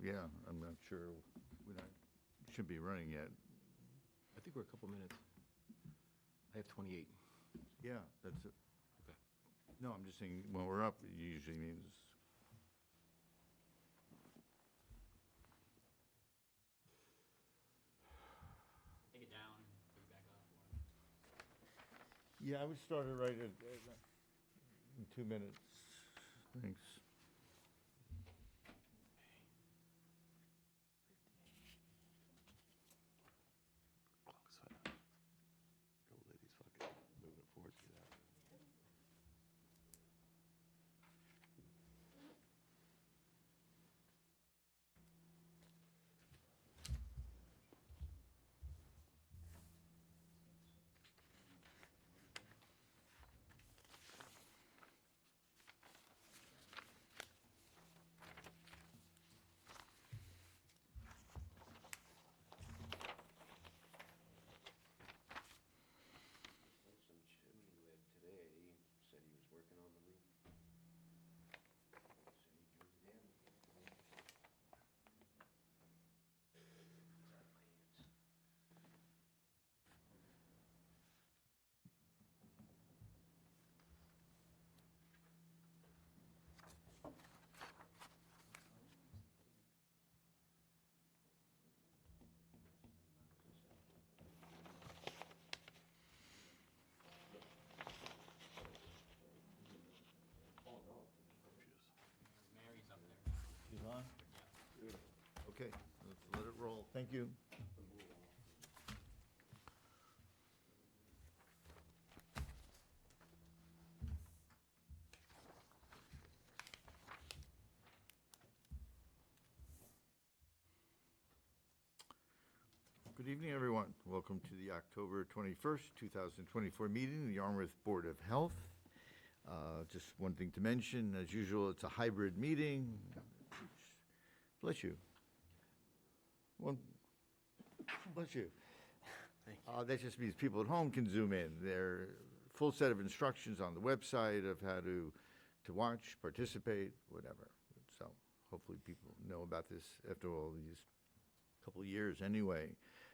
yeah, I'm not sure, shouldn't be running yet. I think we're a couple minutes. I have 28. Yeah, that's it. Okay. No, I'm just saying, when we're up, it usually means, Take it down, put it back up. yeah, I would start it right in 2 minutes. Thanks. Clock's fine. Old lady's fucking moving it forward to that. Some chimney lid today, said he was working on the roof. Said he'd do the damn thing for me. It's out of my hands. Mary's up there. She's on? Okay, let's let it roll. Thank you. Good evening, everyone. Welcome to the October 21st, 2024 meeting of the Yarmouth Board of Health. Just one thing to mention, as usual, it's a hybrid meeting. Bless you. One, bless you. That just means people at home can zoom in. There full set of instructions on the website of how to watch, participate, whatever. So hopefully people know about this after all these couple of years anyway.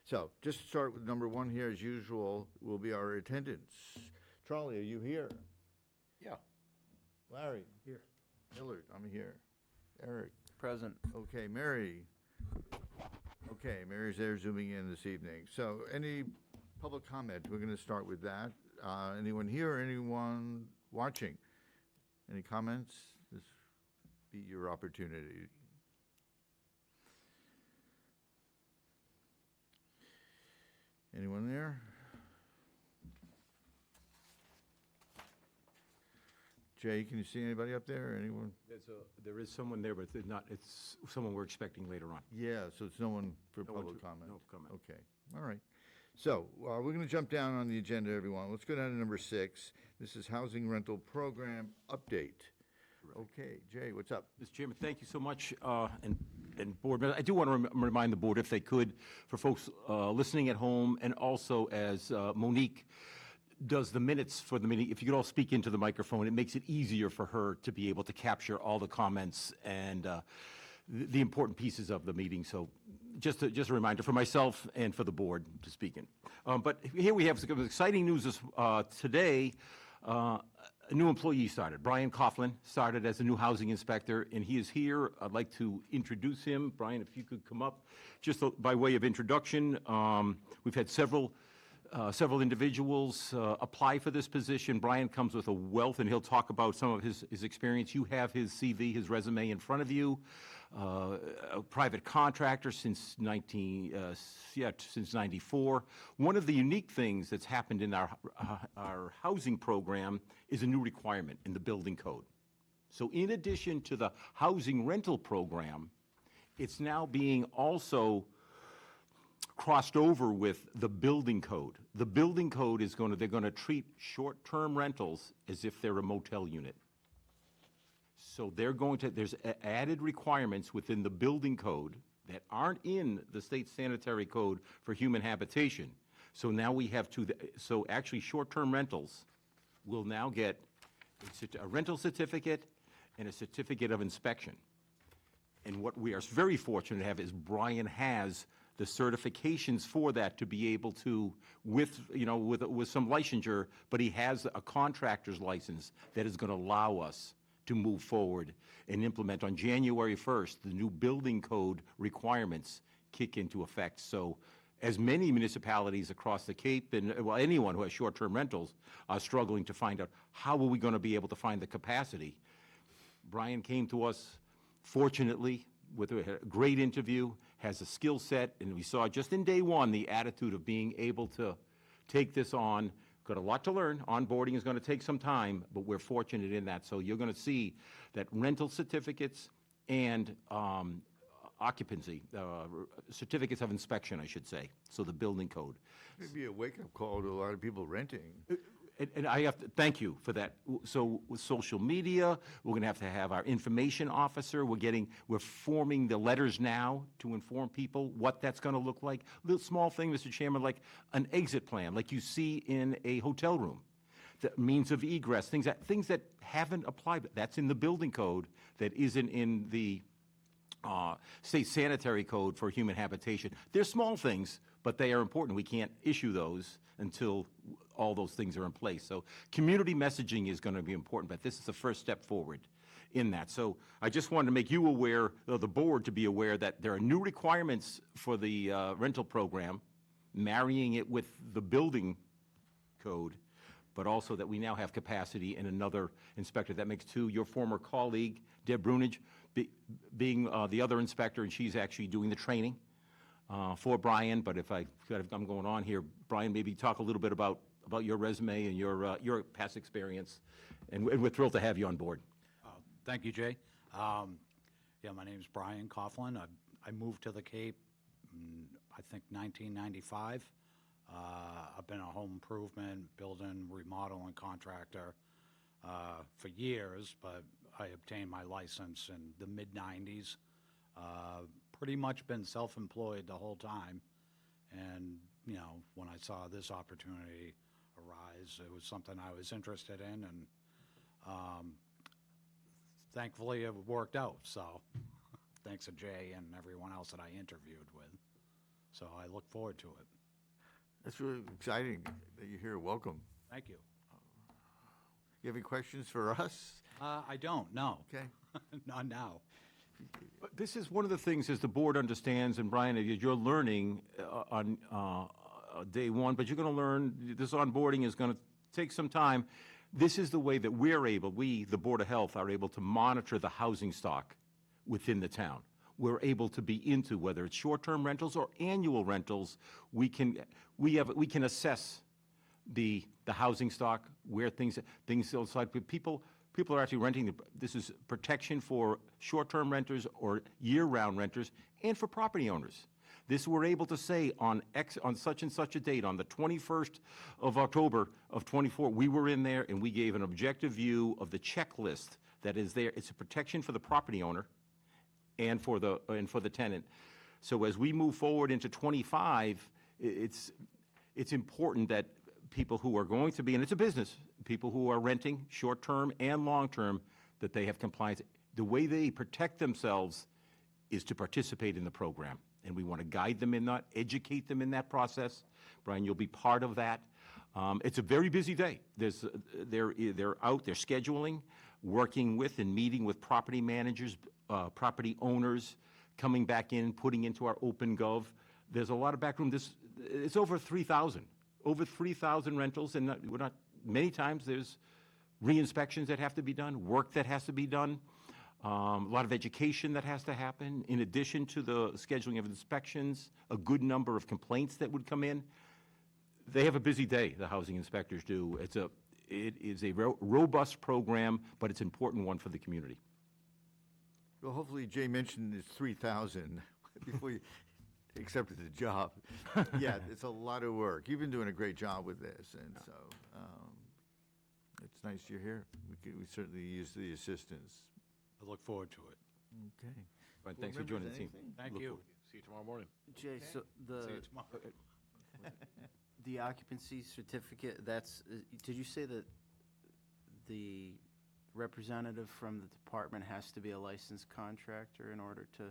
So just to start with number one here, as usual, will be our attendance. Charlie, are you here? Yeah. Larry? Here. Millard, I'm here. Eric? Present. Okay, Mary? Okay, Mary's there zooming in this evening. So any public comment? We're going to start with that. Anyone here or anyone watching? Any comments? This be your opportunity. Anyone there? Jay, can you see anybody up there? Anyone? There is someone there, but it's someone we're expecting later on. Yeah, so it's no one for No one public to- comment? no comment. Okay, all right. So, we're going to jump down on the agenda, everyone. Let's go down to number 6. This is Housing Rental Program Update. Okay, Jay, what's up? Mr. Chairman, thank you so much, and board members. I do want to remind the board, if they could, for folks listening at home, and also as Monique does the minutes for the meeting, if you could all speak into the microphone, it makes it easier for her to be able to capture all the comments and the important pieces of the meeting. So just a reminder for myself and for the board to speak in. But here we have some exciting news today. A new employee started. Brian Coughlin started as a new housing inspector, and he is here. I'd like to introduce him. Brian, if you could come up, just by way of introduction. We've had several individuals apply for this position. Brian comes with a wealth, and he'll talk about some of his experience. You have his CV, his resume in front of you. A private contractor since 94. One of the unique things that's happened in our housing program is a new requirement in the building code. So in addition to the housing rental program, it's now being also crossed over with the building code. The building code is they're going to treat short-term rentals as if they're a motel unit. So there's added requirements within the building code that aren't in the state sanitary code for human habitation. So now we have so actually short-term rentals will now get a rental certificate and a certificate of inspection. And what we are very fortunate to have is Brian has the certifications for that to be able to, with some licensure, but he has a contractor's license that is going to allow us to move forward and implement on January 1st, the new building code requirements kick into effect. So as many municipalities across the Cape and, well, anyone who has short-term rentals are struggling to find out how are we going to be able to find the capacity. Brian came to us, fortunately, with a great interview, has a skill set, and we saw just in day one the attitude of being able to take this on. Got a lot to learn. Onboarding is going to take some time, but we're fortunate in that. So you're going to see that rental certificates and occupancy, certificates of inspection, I should say, so the building code. Maybe a wake-up call to a lot of people renting. And I have to thank you for that. So with social media, we're going to have our information officer. We're forming the letters now to inform people what that's going to look like. Little small thing, Mr. Chairman, like an exit plan, like you see in a hotel room. The means of egress, things that haven't applied. That's in the building code. That isn't in the state sanitary code for human habitation. They're small things, but they are important. We can't issue those until all those things are in place. So community messaging is going to be important, but this is the first step forward in that. So I just wanted to make you aware, the board to be aware that there are new requirements for the rental program, marrying it with the building code, but also that we now have capacity in another inspector. That makes two. Your former colleague, Deb Brunage, being the other inspector, and she's actually doing the training for Brian. But if I'm going on here, Brian, maybe talk a little bit about your resume and your past experience, and we're thrilled to have you on board. Thank you, Jay. Yeah, my name is Brian Coughlin. I moved to the Cape in, I think, 1995. I've been a home improvement, building, remodeling contractor for years, but I obtained my license in the mid-90s. Pretty much been self-employed the whole time. And, when I saw this opportunity arise, it was something I was interested in, and thankfully it worked out. So thanks to Jay and everyone else that I interviewed with. So I look forward to it. That's really exciting that you're here. Welcome. Thank you. You have any questions for us? I don't, no. Okay. Not now. But this is one of the things, as the board understands, and Brian, you're learning on day one, but you're going to learn, this onboarding is going to take some time. This is the way that we, the Board of Health, are able to monitor the housing stock within the town. We're able to be into, whether it's short-term rentals or annual rentals, we can assess the housing stock, where things outside. People are actually renting. This is protection for short-term renters or year-round renters, and for property owners. This we're able to say on such and such a date, on the 21st of October of 24, we were in there and we gave an objective view of the checklist that is there. It's a protection for the property owner and for the tenant. So as we move forward into 25, it's important that people who are going to be, and it's a business, people who are renting short-term and long-term, that they have compliance. The way they protect themselves is to participate in the program. And we want to guide them in that, educate them in that process. Brian, you'll be part of that. It's a very busy day. They're out, they're scheduling, working with and meeting with property managers, property owners, coming back in, putting into our OpenGov. There's a lot of backroom. It's over 3,000 rentals, and many times there's re-inspections that have to be done, work that has to be done. A lot of education that has to happen, in addition to the scheduling of inspections, a good number of complaints that would come in. They have a busy day, the housing inspectors do. It is a robust program, but it's an important one for the community. Well, hopefully Jay mentioned it's 3,000 before you accepted the job. Yeah, it's a lot of work. You've been doing a great job with this, and so it's nice you're here. We certainly use the assistance. I look forward to it. Okay. Brian, thanks for joining the team. Thank Look you. forward. See you tomorrow morning. Jay, so See you tomorrow. the occupancy certificate, that's, did you say that the representative from the department has to be a licensed contractor in order to?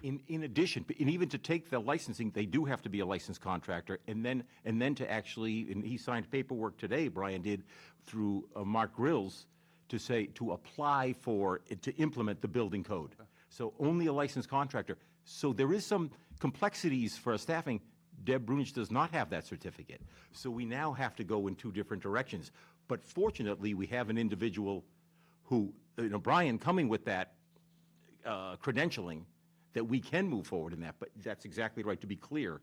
In addition, and even to take the licensing, they do have to be a licensed contractor, and then to actually, and he signed paperwork today, Brian did, through Mark Grills, to apply for, to implement the building code. So only a licensed contractor. So there is some complexities for our staffing. Deb Brunich does not have that certificate. So we now have to go in two different directions. But fortunately, we have an individual who, Brian coming with that credentialing, that we can move forward in that. But that's exactly right, to be clear.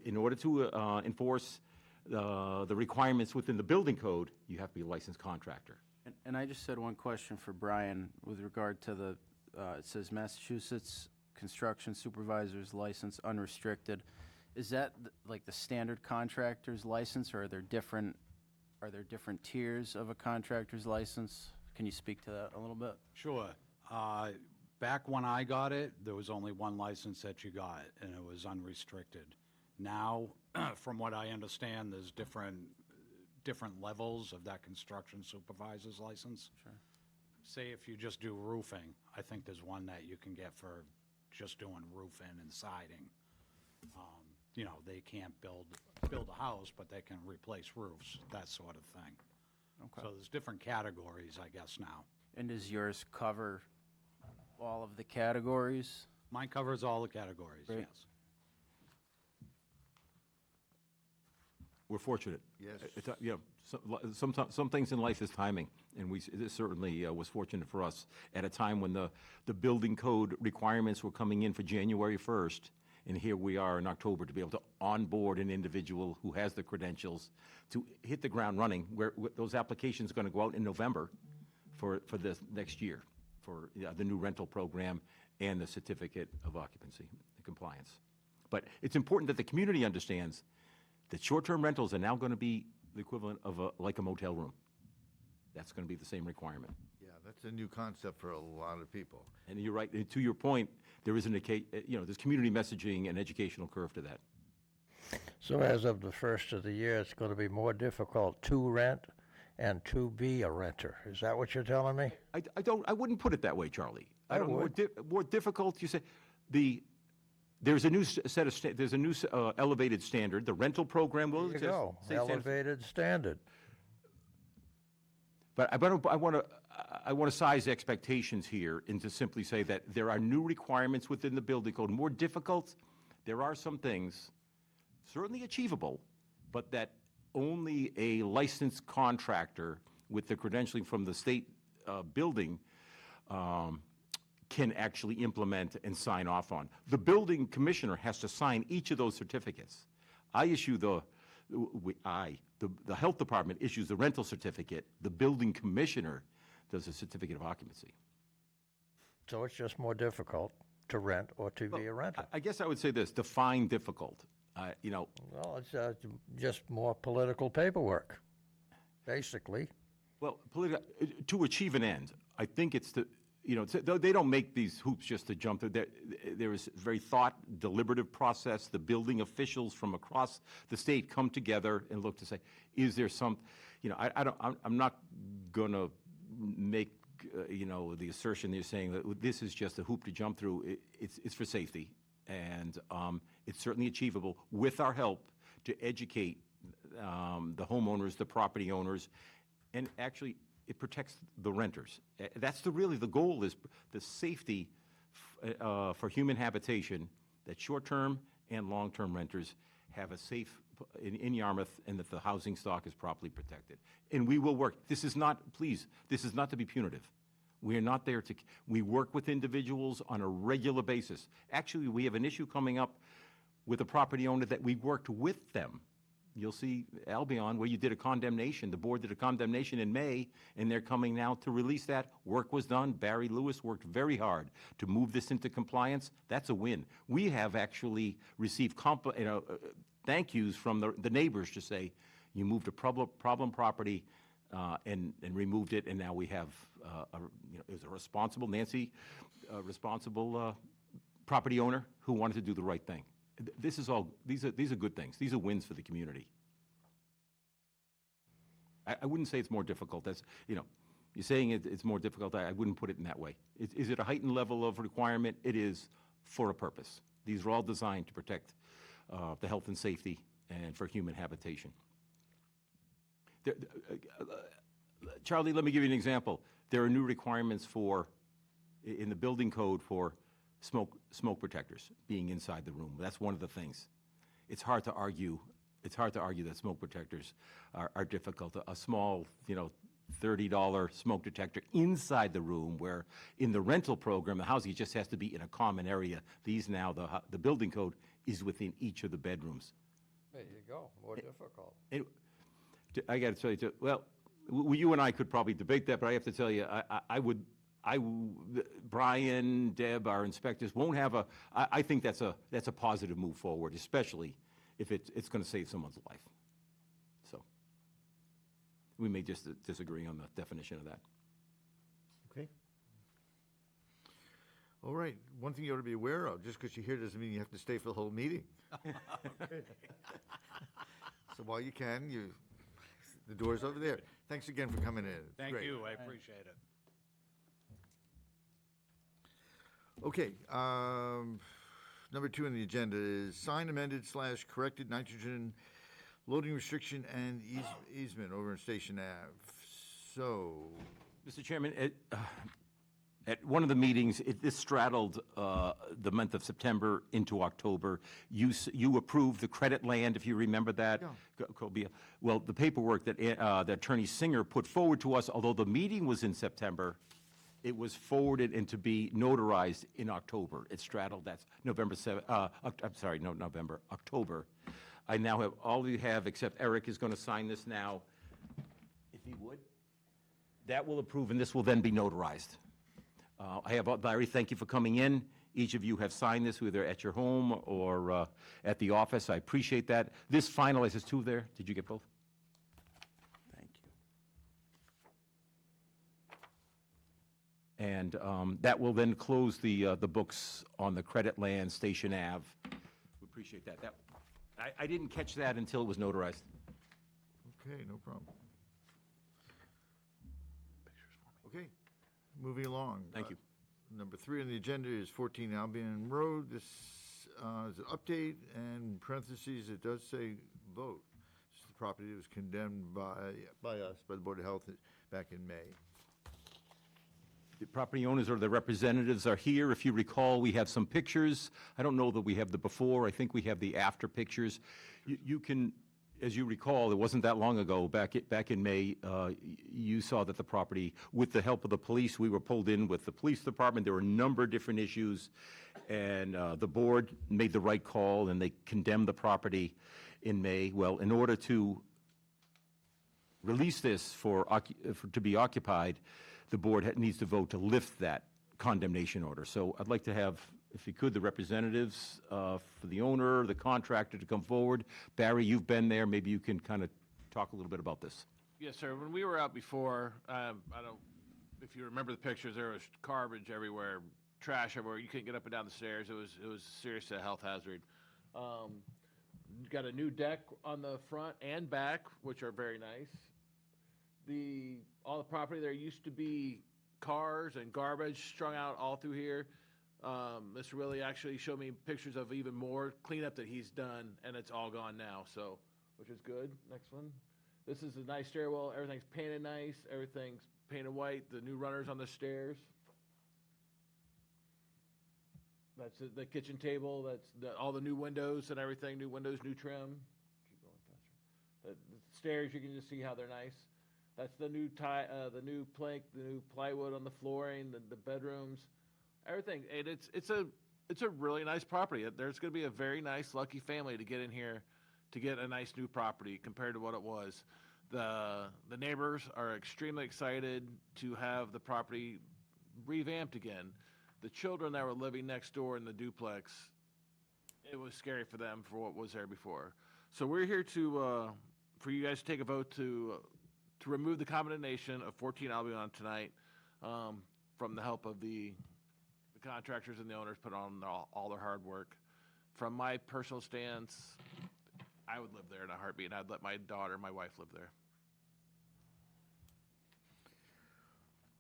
In order to enforce the requirements within the building code, you have to be a licensed contractor. And I just said one question for Brian with regard to the, it says Massachusetts Construction Supervisor's License Unrestricted. Is that like the standard contractor's license, or are there different tiers of a contractor's license? Can you speak to that a little bit? Sure. Back when I got it, there was only one license that you got, and it was unrestricted. Now, from what I understand, there's different levels of that construction supervisor's license. Sure. Say if you just do roofing, I think there's one that you can get for just doing roofing and siding. They can't build a house, but they can replace roofs, that sort of thing. Okay. So there's different categories, I guess, now. And does yours cover all of the categories? Mine covers all the categories, Great. yes. We're fortunate. Yes. Some things in life is timing, and this certainly was fortunate for us at a time when the building code requirements were coming in for January 1st, and here we are in October to be able to onboard an individual who has the credentials to hit the ground running, where those applications are going to go out in November for this next year, for the new rental program and the certificate of occupancy, the compliance. But it's important that the community understands that short-term rentals are now going to be the equivalent of like a motel room. That's going to be the same requirement. Yeah, that's a new concept for a lot of people. And you're right, and to your point, there is there's community messaging and educational curve to that. So as of the first of the year, it's going to be more difficult to rent and to be a renter. Is that what you're telling me? I wouldn't put it that way, Charlie. I don't know, would. more difficult, you say, there's a new elevated standard, the rental program will There you go, elevated standard. But I want to size expectations here and to simply say that there are new requirements within the building code, more difficult. There are some things certainly achievable, but that only a licensed contractor with the credentialing from the state building can actually implement and sign off on. The building commissioner has to sign each of those certificates. I issue the health department issues the rental certificate. The building commissioner does a certificate of occupancy. So it's just more difficult to rent or to be a renter. I guess I would say this: define difficult. Well, it's just more political paperwork, basically. Well, to achieve an end, I think it's they don't make these hoops just to jump through. There is a very deliberative process. The building officials from across the state come together and look to say, is there some, I'm not going to make, the assertion that you're saying that this is just a hoop to jump through. It's for safety, and it's certainly achievable with our help to educate the homeowners, the property owners, and actually it protects the renters. That's really the goal, is the safety for human habitation, that short-term and long-term renters have a safe in Yarmouth, and that the housing stock is properly protected. And we will work. This is not to be punitive. We are not there to, we work with individuals on a regular basis. Actually, we have an issue coming up with a property owner that we worked with them. You'll see Albion, where you did a condemnation. The board did a condemnation in May, and they're coming now to release that. Work was done. Barry Lewis worked very hard to move this into compliance. That's a win. We have actually received thank yous from the neighbors to say, you moved a problem property and removed it, and now we have is a responsible, responsible property owner who wanted to do the right thing. These are good things. These are wins for the community. I wouldn't say it's more difficult. That's, You're saying it's more difficult. I wouldn't put it in that way. Is it a heightened level of requirement? It is for a purpose. These are all designed to protect the health and safety and for human habitation. Charlie, let me give you an example. There are new requirements in the building code for smoke protectors being inside the room. That's one of the things. It's hard to argue that smoke protectors are difficult. A small, $30 smoke detector inside the room, where in the rental program, the housing, it just has to be in a common area. These now, the building code is within each of the bedrooms. There you go, more difficult. I got to tell you, too, well, you and I could probably debate that, but I have to tell you, Brian, Deb, our inspectors won't have I think that's a positive move forward, especially if it's going to save someone's life. So we may just disagree on the definition of that. Okay. All right. One thing you ought to be aware of, just because you're here doesn't mean you have to stay for the whole meeting. So while you can, the door's over there. Thanks again for coming in. It's Thank great. you, I appreciate it. Okay, number 2 on the agenda is sign amended / corrected nitrogen loading restriction and easement over in Station Ave. So, Mr. Chairman, at one of the meetings, this straddled the month of September into October. You approved the credit land, if you remember that. Yeah. Well, the paperwork that Attorney Singer put forward to us, although the meeting was in September, it was forwarded and to be notarized in October. It straddled, that's November 7th, October. I now have, all you have, except Eric is going to sign this now, if he would. That will approve, and this will then be notarized. I have, Larry, thank you for coming in. Each of you have signed this, either at your home or at the office. I appreciate that. This finalizes 2 there. Did you get both? Thank you. And that will then close the books on the credit land, Station Ave. We appreciate that. I didn't catch that until it was notarized. okay, no problem. Okay, moving along. Thank you. Number 3 on the agenda is 14 Albion Road. This is an update, and in parentheses, it does say vote. This is the property that was condemned by us, by the Board of Health, back in May. The property owners or the representatives are here. If you recall, we have some pictures. I don't know that we have the before. I think we have the after pictures. You can, as you recall, it wasn't that long ago, back in May, you saw that the property, with the help of the police, we were pulled in with the police department. There were a number of different issues, and the board made the right call, and they condemned the property in May. Well, in order to release this to be occupied, the board needs to vote to lift that condemnation order. So I'd like to have, if you could, the representatives for the owner, the contractor to come forward. Barry, you've been there. Maybe you can kind of talk a little bit about this. Yes, sir. When we were out before, if you remember the pictures, there was garbage everywhere, trash everywhere. You couldn't get up and down the stairs. It was serious a health hazard. Got a new deck on the front and back, which are very nice. All the property there used to be cars and garbage strung out all through here. Mr. Willie actually showed me pictures of even more cleanup that he's done, and it's all gone now, so, which is good. Next one. This is a nice stairwell. Everything's painted nice. Everything's painted white. The new runners on the stairs. That's the kitchen table. That's all the new windows and everything. New windows, new trim. Keep going faster. The stairs, you can just see how they're nice. That's the new the new plank, the new plywood on the flooring, the bedrooms, everything. And it's a really nice property. There's going to be a very nice, lucky family to get in here to get a nice new property compared to what it was. The neighbors are extremely excited to have the property revamped again. The children that were living next door in the duplex, it was scary for them for what was there before. So we're here for you guys to take a vote to remove the condemnation of 14 Albion tonight, from the help of the contractors and the owners put on all their hard work. From my personal stance, I would live there in a heartbeat, and I'd let my daughter, my wife live there.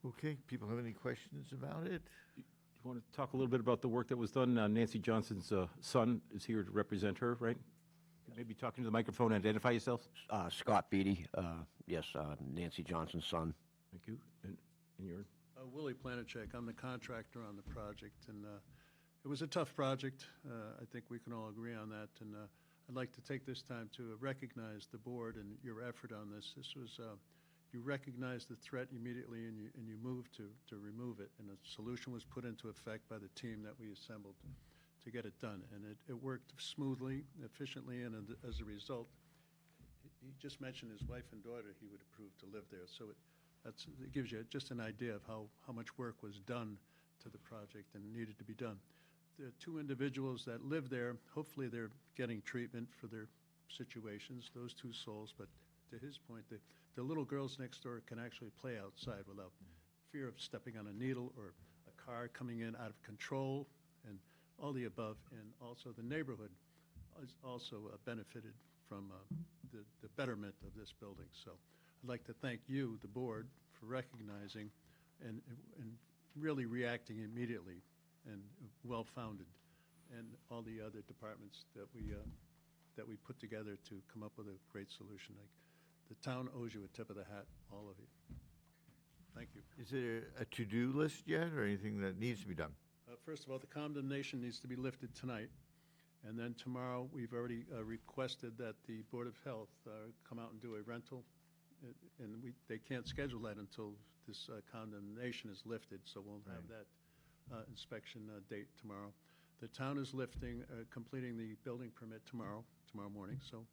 Okay, people have any questions about it? You want to talk a little bit about the work that was done? Nancy Johnson's son is here to represent her, right? Maybe talking to the microphone, identify yourselves. Scott Beatty, yes, Nancy Johnson's son. Thank you. And your, Willie Planachek, I'm the contractor on the project, and it was a tough project. I think we can all agree on that, and I'd like to take this time to recognize the board and your effort on this. This was, you recognized the threat immediately, and you moved to remove it, and a solution was put into effect by the team that we assembled to get it done, and it worked smoothly, efficiently, and as a result, he just mentioned his wife and daughter he would approve to live there, so it gives you just an idea of how much work was done to the project and needed to be done. The two individuals that live there, hopefully they're getting treatment for their situations, those two souls, but to his point, the little girls next door can actually play outside without fear of stepping on a needle or a car coming in out of control, and all the above, and also the neighborhood is also benefited from the betterment of this building. So I'd like to thank you, the board, for recognizing and really reacting immediately and well-founded, and all the other departments that we put together to come up with a great solution. The town owes you a tip of the hat, all of you. Thank you. Is there a to-do list yet, or anything that needs to be done? First of all, the condemnation needs to be lifted tonight, and then tomorrow, we've already requested that the Board of Health come out and do a rental, and they can't schedule that until this condemnation is lifted, so we'll have that inspection date tomorrow. The town is completing the building permit tomorrow morning, so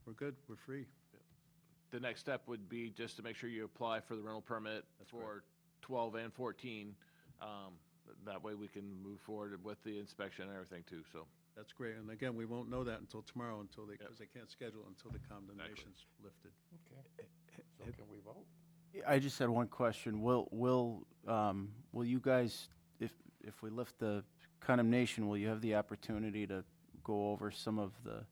we're good, we're free. The next step would be just to make sure you apply for the rental permit for 12 and 14. That way we can move forward with the inspection and everything too, so. That's great, and again, we won't know that until tomorrow, because they can't schedule until the condemnation's lifted. Okay. So can we vote? I just had one question. Will you guys, if we lift the condemnation, will you have the opportunity to go over some of the,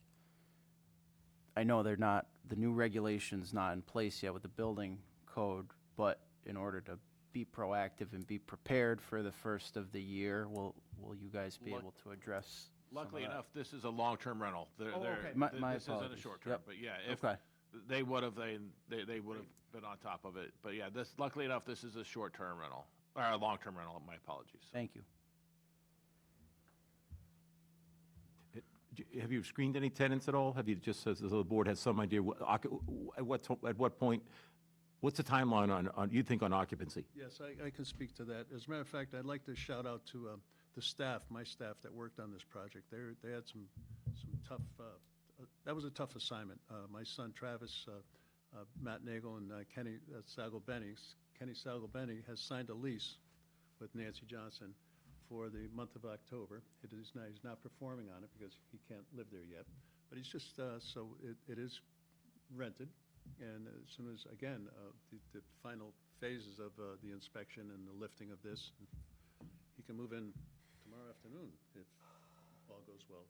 I know the new regulation's not in place yet with the building code, but in order to be proactive and be prepared for the first of the year, will you guys be able to address some of Luckily that? enough, this is a long-term rental. okay. My This isn't a apologies. short-term, Yep. but yeah, if Okay. they would have, they would have been on top of it. But yeah, luckily enough, this is a short-term rental, or a long-term rental, my apologies. Thank you. have you screened any tenants at all? Have you just, as the board has some idea, at what point, what's the timeline on you think on occupancy? Yes, I can speak to that. As a matter of fact, I'd like to shout out to the staff, my staff that worked on this project. They had some tough, that was a tough assignment. My son Travis, Matt Nagel, and Kenny Salgobenny has signed a lease with Nancy Johnson for the month of October. He's not performing on it because he can't live there yet. But he's just, so it is rented. And as soon as, again, the final phases of the inspection and the lifting of this, he can move in tomorrow afternoon if all goes well.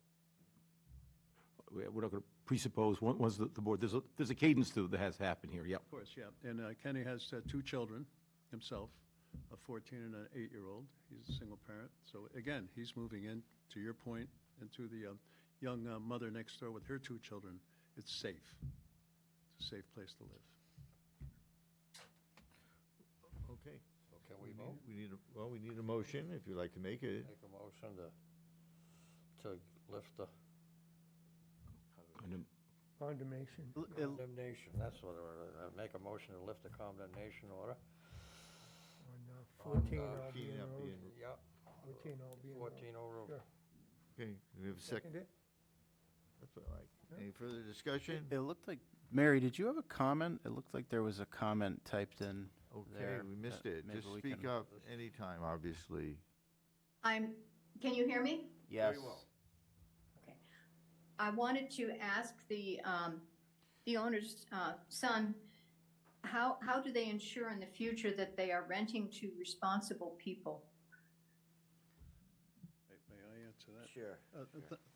We're not going to presuppose, once the board, there's a cadence to that has happened here, yeah. Of course, yeah. And Kenny has two children himself, a 14 and an 8-year-old. He's a single parent. So again, he's moving in, to your point, into the young mother next door with her 2 children. It's safe. It's a safe place to live. Okay. So can we vote? We need a motion, if you'd like to make it. Make a motion to lift the Condemnation. condemnation, that's what, make a motion to lift the condemnation order. On 14 On, Albion Road. Yep, 14 Albion Road. 14 Old Road. Sure. Okay, we have a second. Second it? That's what I like. Any further discussion? It looked like, Mary, did you have a comment? It looked like there was a comment typed in Okay, there. we missed that it. maybe Just we speak can- up anytime, obviously. Can you hear me? Yes. Okay. I wanted to ask the owner's son, how do they ensure in the future that they are renting to responsible people? May I answer that? Sure.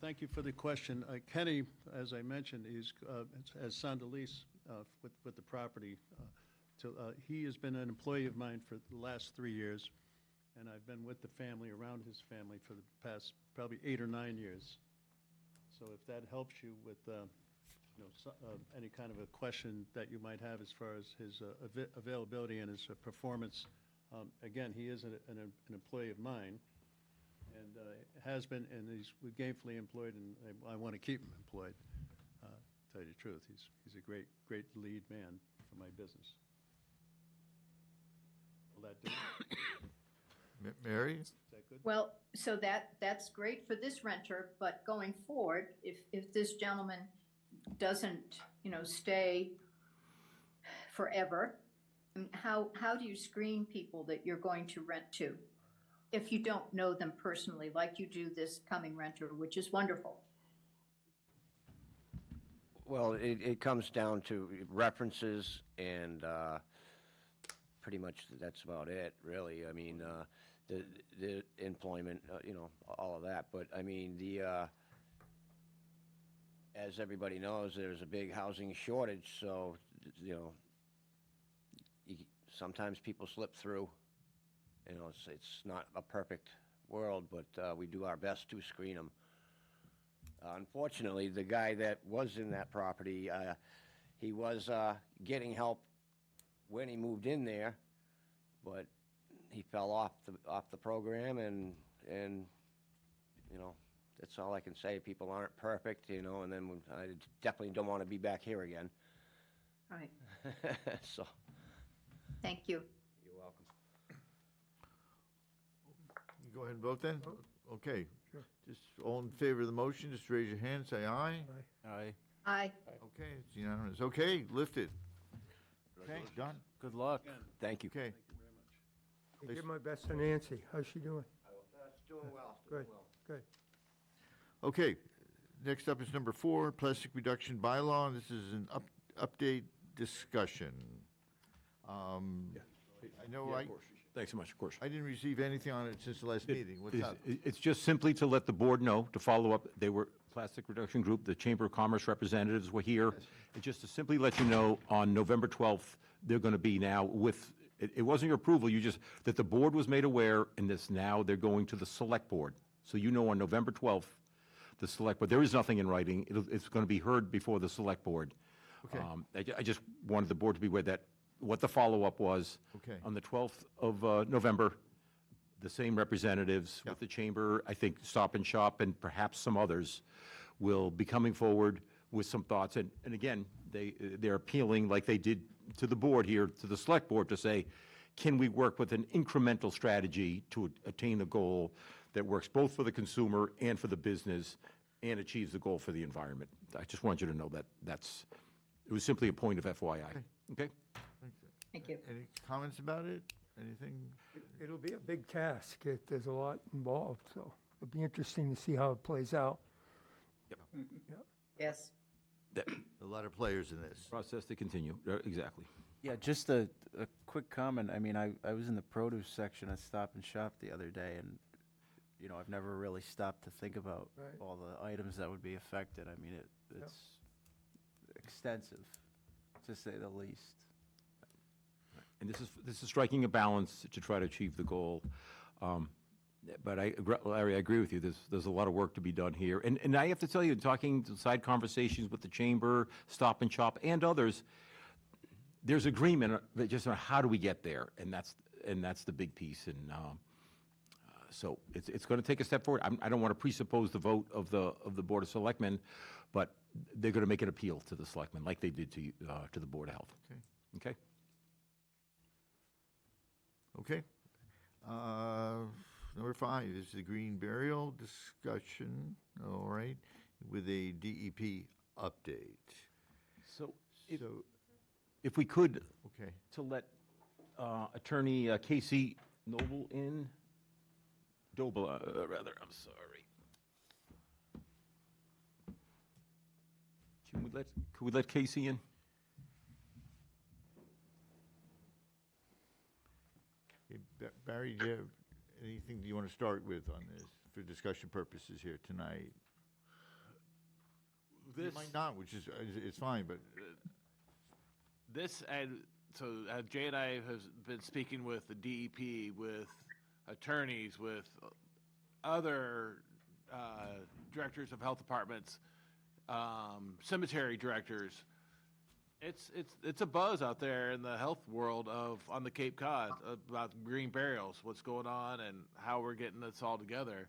Thank you for the question. Kenny, as I mentioned, has signed a lease with the property he has been an employee of mine for the last 3 years, and I've been with the family, around his family, for the past probably 8 or 9 years. So if that helps you with, any kind of a question that you might have as far as his availability and his performance, again, he is an employee of mine, and has been, and he's gainfully employed, and I want to keep him employed. Tell you the truth, he's a great lead man for my business. Will that do it? Mary? Is that good? Well, so that's great for this renter, but going forward, if this gentleman doesn't, stay forever, I mean, how do you screen people that you're going to rent to? If you don't know them personally, like you do this coming renter, which is wonderful. Well, it comes down to references, and pretty much that's about it, really. I mean, the employment, all of that. But, I mean, as everybody knows, there's a big housing shortage, so, sometimes people slip through. It's not a perfect world, but we do our best to screen them. Unfortunately, the guy that was in that property, he was getting help when he moved in there, but he fell off the program, and that's all I can say. People aren't perfect, and then I definitely don't want to be back here again. Right. So. Thank you. You're welcome. You go ahead and vote then? Okay. Just all in favor of the motion, just raise your hand, say aye. Aye. Aye. Okay, it's unanimous. Okay, lifted. Okay, done. Good luck. Thank you. Okay. Hey, give my best to Nancy. How's she doing? Doing well. Good, good. Okay, next up is number 4, plastic reduction bylaw. This is an update discussion. I know Thanks so much, of course. I didn't receive anything on it since the last meeting. What's up? It's just simply to let the board know, to follow up. They were Plastic Reduction Group, the Chamber of Commerce representatives were here. And just to simply let you know, on November 12th, they're going to be now with, it wasn't your approval, that the board was made aware, and now they're going to the select board. So on November 12th, the select board, there is nothing in writing. It's going to be heard before the select board. Okay. I just wanted the board to be aware that what the follow-up was. Okay. On the 12th of November, the same representatives with the chamber, I think Stop and Shop and perhaps some others, will be coming forward with some thoughts. And again, they're appealing, like they did to the board here, to the select board, to say, can we work with an incremental strategy to attain the goal that works both for the consumer and for the business and achieves the goal for the environment? I just want you to know that it was simply a point of FYI. Okay? Thank you. Any comments about it? Anything? It'll be a big task. There's a lot involved, so it'll be interesting to see how it plays out. Yes. A lot of players in this. Process to continue. Exactly. Yeah, just a quick comment. I mean, I was in the produce section at Stop and Shop the other day, and, I've never really stopped to think about Right. all the items that would be affected. I mean, it's extensive, to say the least. And this is striking a balance to try to achieve the goal. But Larry, I agree with you. There's a lot of work to be done here. And I have to tell you, talking to side conversations with the chamber, Stop and Shop, and others, there's agreement that just on how do we get there, and that's the big piece. And so it's going to take a step forward. I don't want to presuppose the vote of the Board of Selectmen, but they're going to make an appeal to the selectmen, like they did to the Board of Health. Okay. Okay. Okay. Number 5 is the green burial discussion, all right, with a DEP update. So if we could, Okay. to let Attorney Casey Doble in, I'm sorry. Could we let Casey in? Okay, Barry, do you have anything you want to start with on this for discussion purposes here tonight? You might not, which is it's fine, but This, and so Jay and I have been speaking with the DEP, with attorneys, with other directors of health departments, cemetery directors. It's a buzz out there in the health world on the Cape Cod about green burials, what's going on, and how we're getting this all together.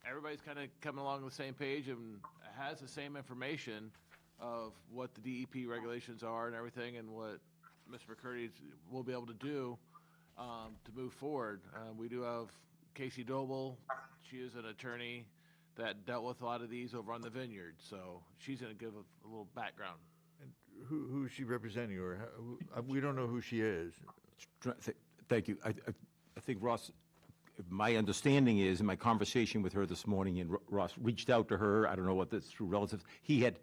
Everybody's kind of coming along the same page and has the same information of what the DEP regulations are and everything, and what Mr. McCurdy will be able to do to move forward. We do have Casey Doble. She is an attorney that dealt with a lot of these over on the vineyard, so she's going to give a little background. And who is she representing, or we don't know who she is? Thank you. I think Ross, my understanding is, in my conversation with her this morning, and Ross reached out to her, I don't know what that's through relatives, she had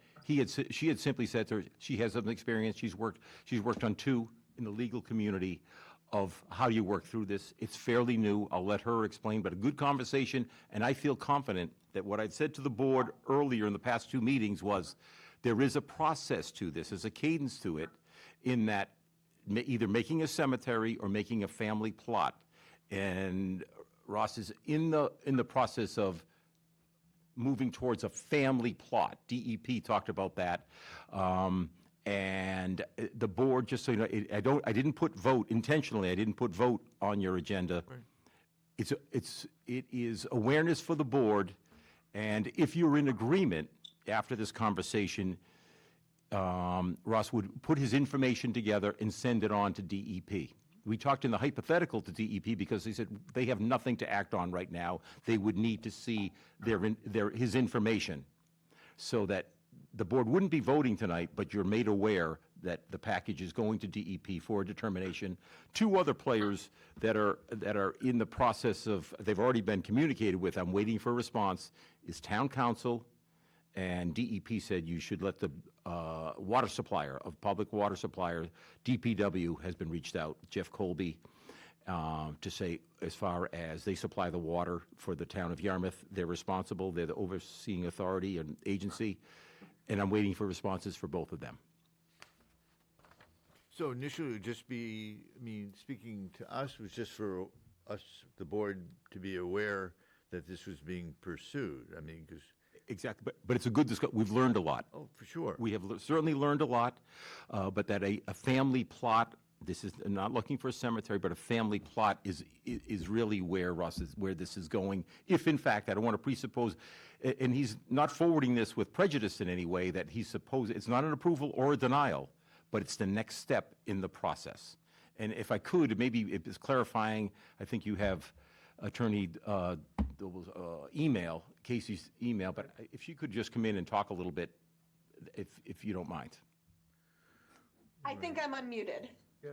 simply said to her, she has some experience, she's worked on 2 in the legal community of how you work through this. It's fairly new, I'll let her explain, but a good conversation, and I feel confident that what I've said to the board earlier in the past 2 meetings was, there is a process to this, there's a cadence to it, in that either making a cemetery or making a family plot. And Ross is in the process of moving towards a family plot. DEP talked about that. And the board, just so you know, I didn't put vote intentionally. I didn't put vote on your agenda. Right. It is awareness for the board, and if you're in agreement after this conversation, Ross would put his information together and send it on to DEP. We talked in the hypothetical to DEP because they said they have nothing to act on right now. They would need to see his information, so that the board wouldn't be voting tonight, but you're made aware that the package is going to DEP for a determination. 2 other players that are in the process of, they've already been communicated with, I'm waiting for a response, is Town Council, and DEP said you should let the water supplier, of public water supplier, DPW has been reached out, Jeff Colby, to say, as far as they supply the water for the town of Yarmouth, they're responsible, they're the overseeing authority and agency, and I'm waiting for responses for both of them. So initially, it would just be, speaking to us was just for us, the board, to be aware that this was being pursued. Because... Exactly, but it's a good discussion. We've learned a lot. Oh, for sure. We have certainly learned a lot, but that a family plot, this is not looking for a cemetery, but a family plot is really where where this is going. If in fact, I don't want to presuppose, and he's not forwarding this with prejudice in any way, that he's supposed, it's not an approval or a denial, but it's the next step in the process. And if I could, maybe it's clarifying, I think you have Attorney email, Casey's email, but if she could just come in and talk a little bit, if you don't mind. I think I'm unmuted. Yeah,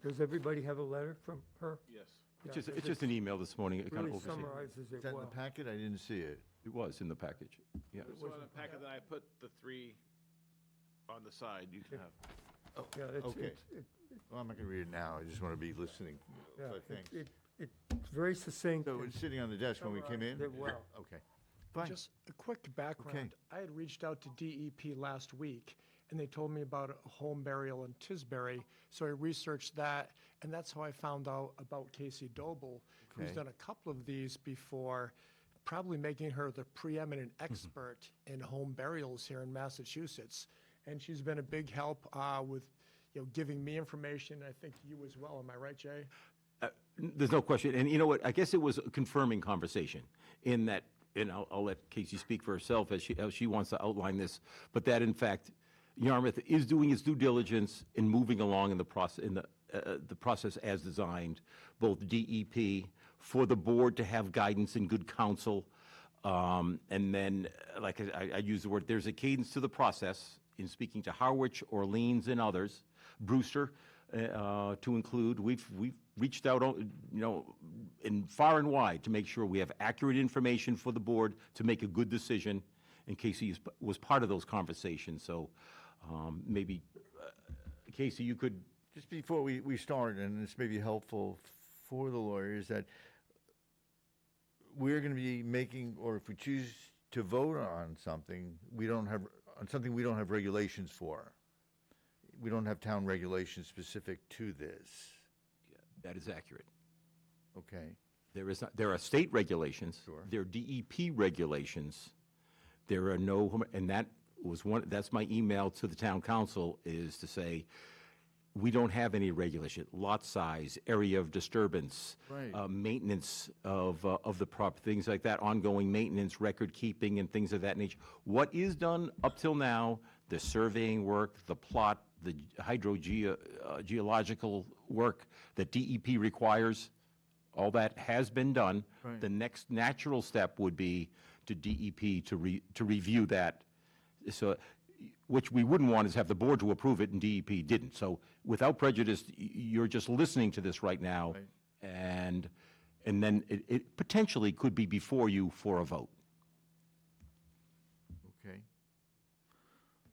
does everybody have a letter from her? Yes. Yeah, It's just an email this morning. It kind of really oversees. summarizes it Is that in well. the packet? I didn't see it. It was in the package, yeah. So in the packet that I put the 3 on the side, you can have. Yeah, Okay. Well, I'm not going to read it now. I just want to be listening. Yeah, So thanks. it's very succinct. So and it's sitting on the desk when we came in? summarized it well. Okay. Fine. Just a quick background. I had reached out to DEP last week, and they told me about a home burial in Tisbury, so I researched that, and that's how I found out about Casey Doble, who's Okay. done a couple of these before, probably making her the preeminent expert in home burials here in Massachusetts. And she's been a big help with, giving me information. I think you as well. Am I right, Jay? There's no question. And you know what? I guess it was a confirming conversation in that, and I'll let Casey speak for herself as she wants to outline this, but that in fact, Yarmouth is doing its due diligence in moving along in the process as designed, both DEP, for the board to have guidance and good counsel, and then, like I use the word, there's a cadence to the process in speaking to Harwich, Orleans, and others, Brewster, to include. We've reached out, in far and wide to make sure we have accurate information for the board to make a good decision. And Casey was part of those conversations, so maybe, Casey, you could... Just before we start, and this may be helpful for the lawyers, that we're going to be making, or if we choose to vote on something, we don't have regulations for. we don't have town regulations specific to this. That is accurate. Okay. There are state regulations. Sure. There are DEP regulations. There are and that's my email to the town council, is to say, we don't have any regulation, lot size, area of disturbance, Right. Maintenance of the things like that, ongoing maintenance, record keeping, and things of that nature. What is done up till now, the surveying work, the plot, the geological work that DEP requires, all that has been done. Right. The next natural step would be to DEP to review that. So, which we wouldn't want is have the board to approve it and DEP didn't. So without prejudice, you're just listening to this right now. Right. And then it potentially could be before you for a vote. Okay.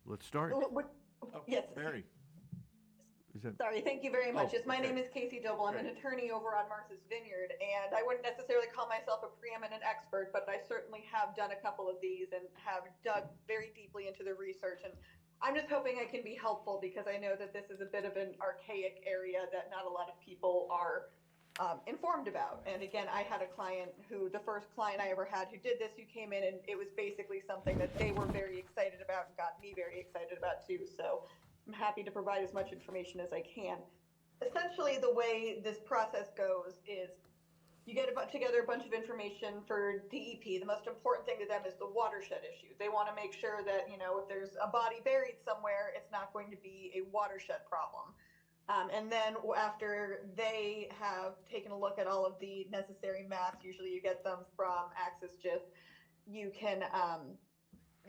Let's start. Yes. Mary. Is that, Sorry, thank you very much. Oh, Yes, my okay. name is Casey Doble. I'm an attorney over on Martha's Vineyard, and I wouldn't necessarily call myself a preeminent expert, but I certainly have done a couple of these and have dug very deeply into the research. And I'm just hoping I can be helpful because I know that this is a bit of an archaic area that not a lot of people are informed about. And again, I had a client the first client I ever had who did this, who came in, and it was basically something that they were very excited about and got me very excited about too. So I'm happy to provide as much information as I can. Essentially, the way this process goes is you get together a bunch of information for DEP. The most important thing to them is the watershed issue. They want to make sure that, if there's a body buried somewhere, it's not going to be a watershed problem. And then after they have taken a look at all of the necessary maps, usually you get them from AccessGIS, you can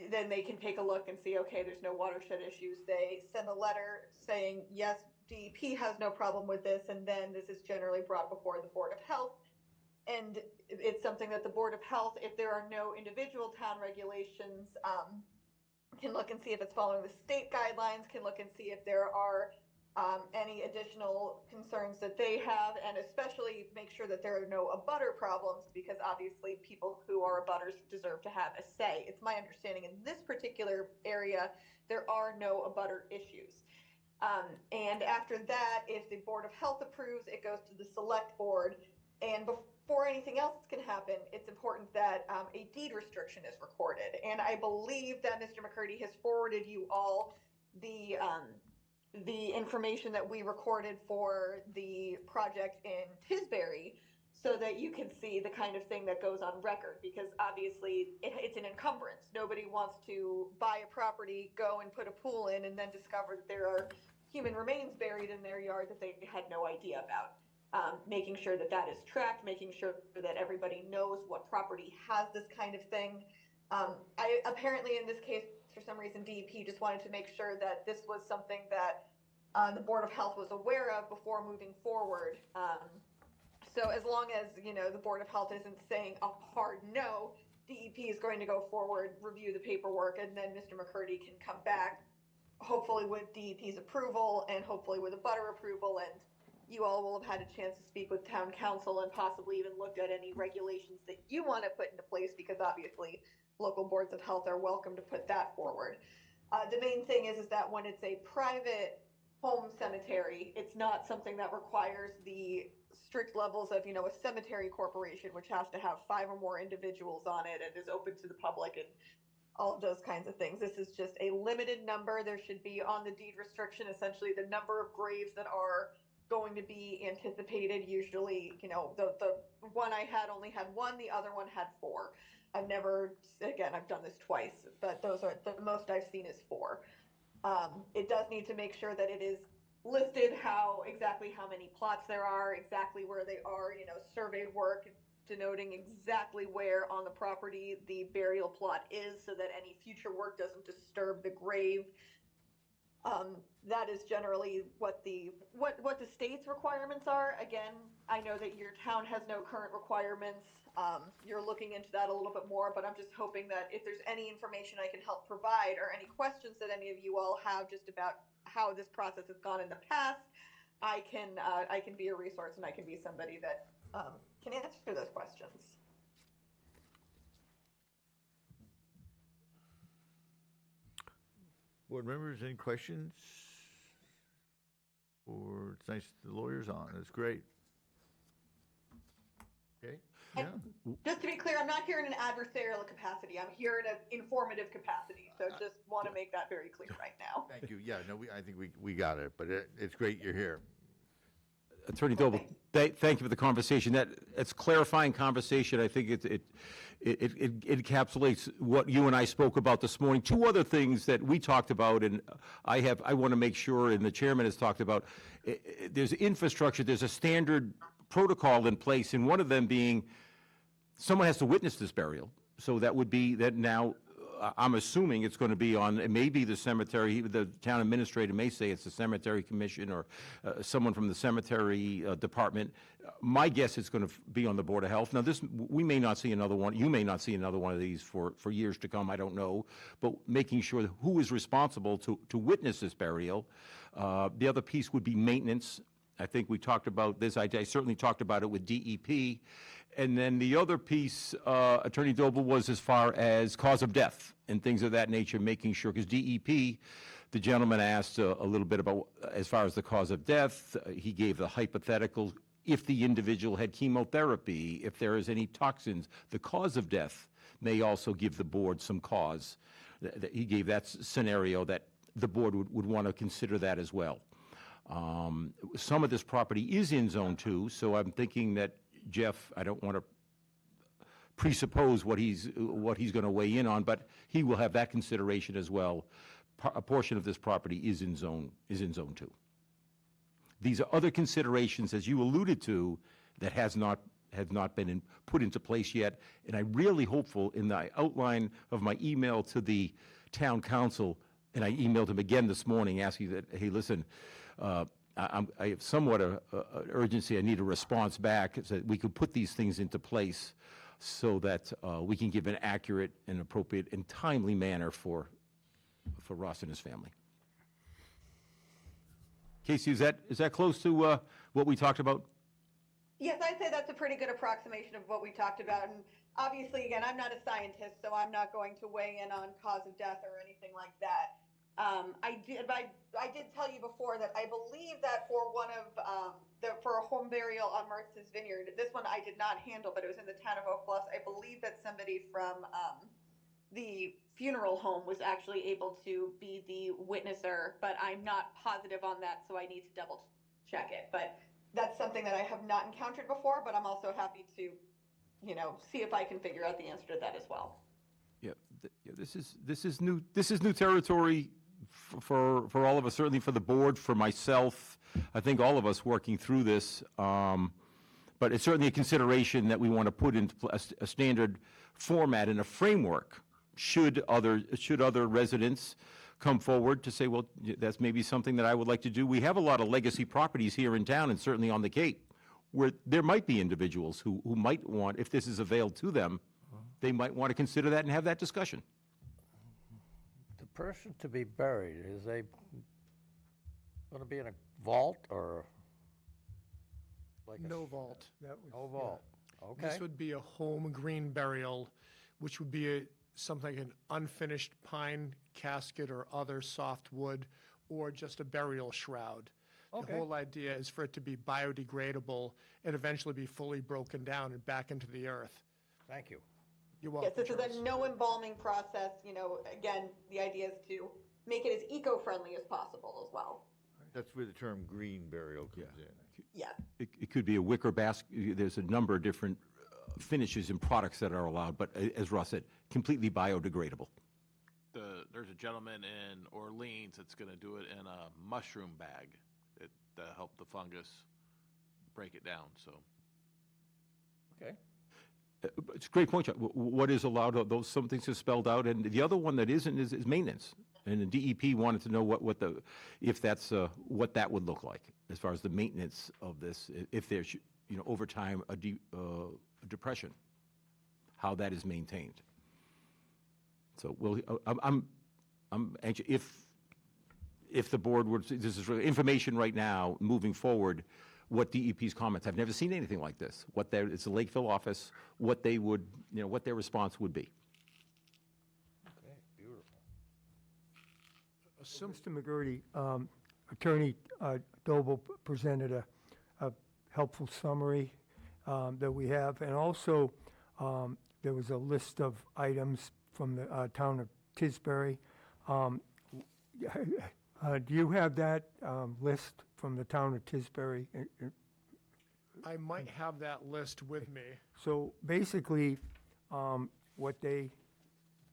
then they can take a look and see, okay, there's no watershed issues. They send a letter saying, yes, DEP has no problem with this, and then this is generally brought before the Board of Health. And it's something that the Board of Health, if there are no individual town regulations, can look and see if it's following the state guidelines, can look and see if there are any additional concerns that they have, and especially make sure that there are no abutter problems, because obviously people who are abutters deserve to have a say. It's my understanding in this particular area, there are no abutter issues. And after that, if the Board of Health approves, it goes to the Select Board. And before anything else can happen, it's important that a deed restriction is recorded. And I believe that Mr. McCurdy has forwarded you all the information that we recorded for the project in Tisbury, so that you can see the kind of thing that goes on record, because obviously it's an encumbrance. Nobody wants to buy a property, go and put a pool in, and then discover that there are human remains buried in their yard that they had no idea about. Making sure that that is tracked, making sure that everybody knows what property has this kind of thing. Apparently in this case, for some reason, DEP just wanted to make sure that this was something that the Board of Health was aware of before moving forward. So as long as, the Board of Health isn't saying a hard no, DEP is going to go forward, review the paperwork, and then Mr. McCurdy can come back, hopefully with DEP's approval and hopefully with a butter approval, and you all will have had a chance to speak with town council and possibly even looked at any regulations that you want to put into place, because obviously local boards of health are welcome to put that forward. The main thing is that when it's a private home cemetery, it's not something that requires the strict levels of, a cemetery corporation, which has to have 5 or more individuals on it and is open to the public and all of those kinds of things. This is just a limited number. There should be on the deed restriction essentially the number of graves that are going to be anticipated. Usually, the one I had only had 1, the other one had 4. I've done this twice, but those are the most I've seen is 4. It does need to make sure that it is listed exactly how many plots there are, exactly where they are, survey work denoting exactly where on the property the burial plot is, so that any future work doesn't disturb the grave. That is generally what the state's requirements are. Again, I know that your town has no current requirements. You're looking into that a little bit more, but I'm just hoping that if there's any information I can help provide, or any questions that any of you all have just about how this process has gone in the past, I can be a resource, and I can be somebody that can answer those questions. board members, any questions? It's nice the lawyer's on. It's great. Okay? Yeah. Just to be clear, I'm not here in an adversarial capacity. I'm here in an informative capacity. So just want to make that very clear right now. Thank you. Yeah, no, I think we got it, but it's great you're here. Attorney Doble, thank you for the conversation. It's clarifying conversation. I think it encapsulates what you and I spoke about this morning. Two other things that we talked about, and I want to make sure, and the chairman has talked about, there's infrastructure, there's a standard protocol in place, and one of them being someone has to witness this burial. So that would be that now. I'm assuming it's going to be on, it may be the cemetery, the town administrator may say it's the cemetery commission or someone from the cemetery department. My guess it's going to be on the Board of Health. Now we may not see another one, you may not see another one of these for years to come, I don't know, but making sure that who is responsible to witness this burial. The other piece would be maintenance. I think we talked about this, I certainly talked about it with DEP. And then the other piece, Attorney Doble, was as far as cause of death and things of that nature, making sure, because DEP, the gentleman asked a little bit about as far as the cause of death. He gave the hypothetical, if the individual had chemotherapy, if there is any toxins, the cause of death may also give the board some cause. He gave that scenario that the board would want to consider that as well. Some of this property is in Zone 2, so I'm thinking that Jeff, I don't want to presuppose what he's going to weigh in on, but he will have that consideration as well. A portion of this property is in Zone 2. These are other considerations, as you alluded to, that have not been put into place yet. And I'm really hopeful in the outline of my email to the town council, and I emailed him again this morning asking that, hey, listen, I have somewhat an urgency. I need a response back so that we could put these things into place so that we can give an accurate and appropriate and timely manner for Ross and his family. Casey, is that close to what we talked about? Yes, I'd say that's a pretty good approximation of what we talked about. And obviously, again, I'm not a scientist, so I'm not going to weigh in on cause of death or anything like that. I did tell you before that I believe that for one of for a home burial on Mertz's Vineyard, this one I did not handle, but it was in the town of Oak Bluffs. I believe that somebody from the funeral home was actually able to be the witnesser, but I'm not positive on that, so I need to double check it. But that's something that I have not encountered before, but I'm also happy to, see if I can figure out the answer to that as well. Yeah, this is new territory for all of us, certainly for the board, for myself. I think all of us working through this, but it's certainly a consideration that we want to put into a standard format and a framework. Should other residents come forward to say, well, that's maybe something that I would like to do. We have a lot of legacy properties here in town and certainly on the Cape where there might be individuals who might want, if this is availed to them, they might want to consider that and have that discussion. The person to be buried, is they going to be in a vault or like No vault. no vault? Okay. This would be a home green burial, which would be something like an unfinished pine casket or other soft wood, or just a burial shroud. Okay. The whole idea is for it to be biodegradable and eventually be fully broken down and back into the earth. Thank you. You're Yes, welcome. this is Charles. a no embalming process. Again, the idea is to make it as eco-friendly as possible as well. That's where the term green burial comes in. Yeah. It could be a wicker basket. There's a number of different finishes and products that are allowed, but as Ross said, completely biodegradable. There's a gentleman in Orleans that's going to do it in a mushroom bag to help the fungus break it down. So Okay. It's a great point, Chuck. What is allowed, those, some things are spelled out, and the other one that isn't is maintenance. And the DEP wanted to know what that would look like as far as the maintenance of this, if there's, over time, a depression, how that is maintained. So I'm anxious, if the board would, this is really information right now, moving forward, what DEP's comments, I've never seen anything like this, it's the Lakeville office, what they would, what their response would be. Okay, beautiful. Mr. McGurty, Attorney Doble presented a helpful summary that we have, and also there was a list of items from the town of Tisbury. Do you have that list from the town of Tisbury? I might have that list with me. So basically, what they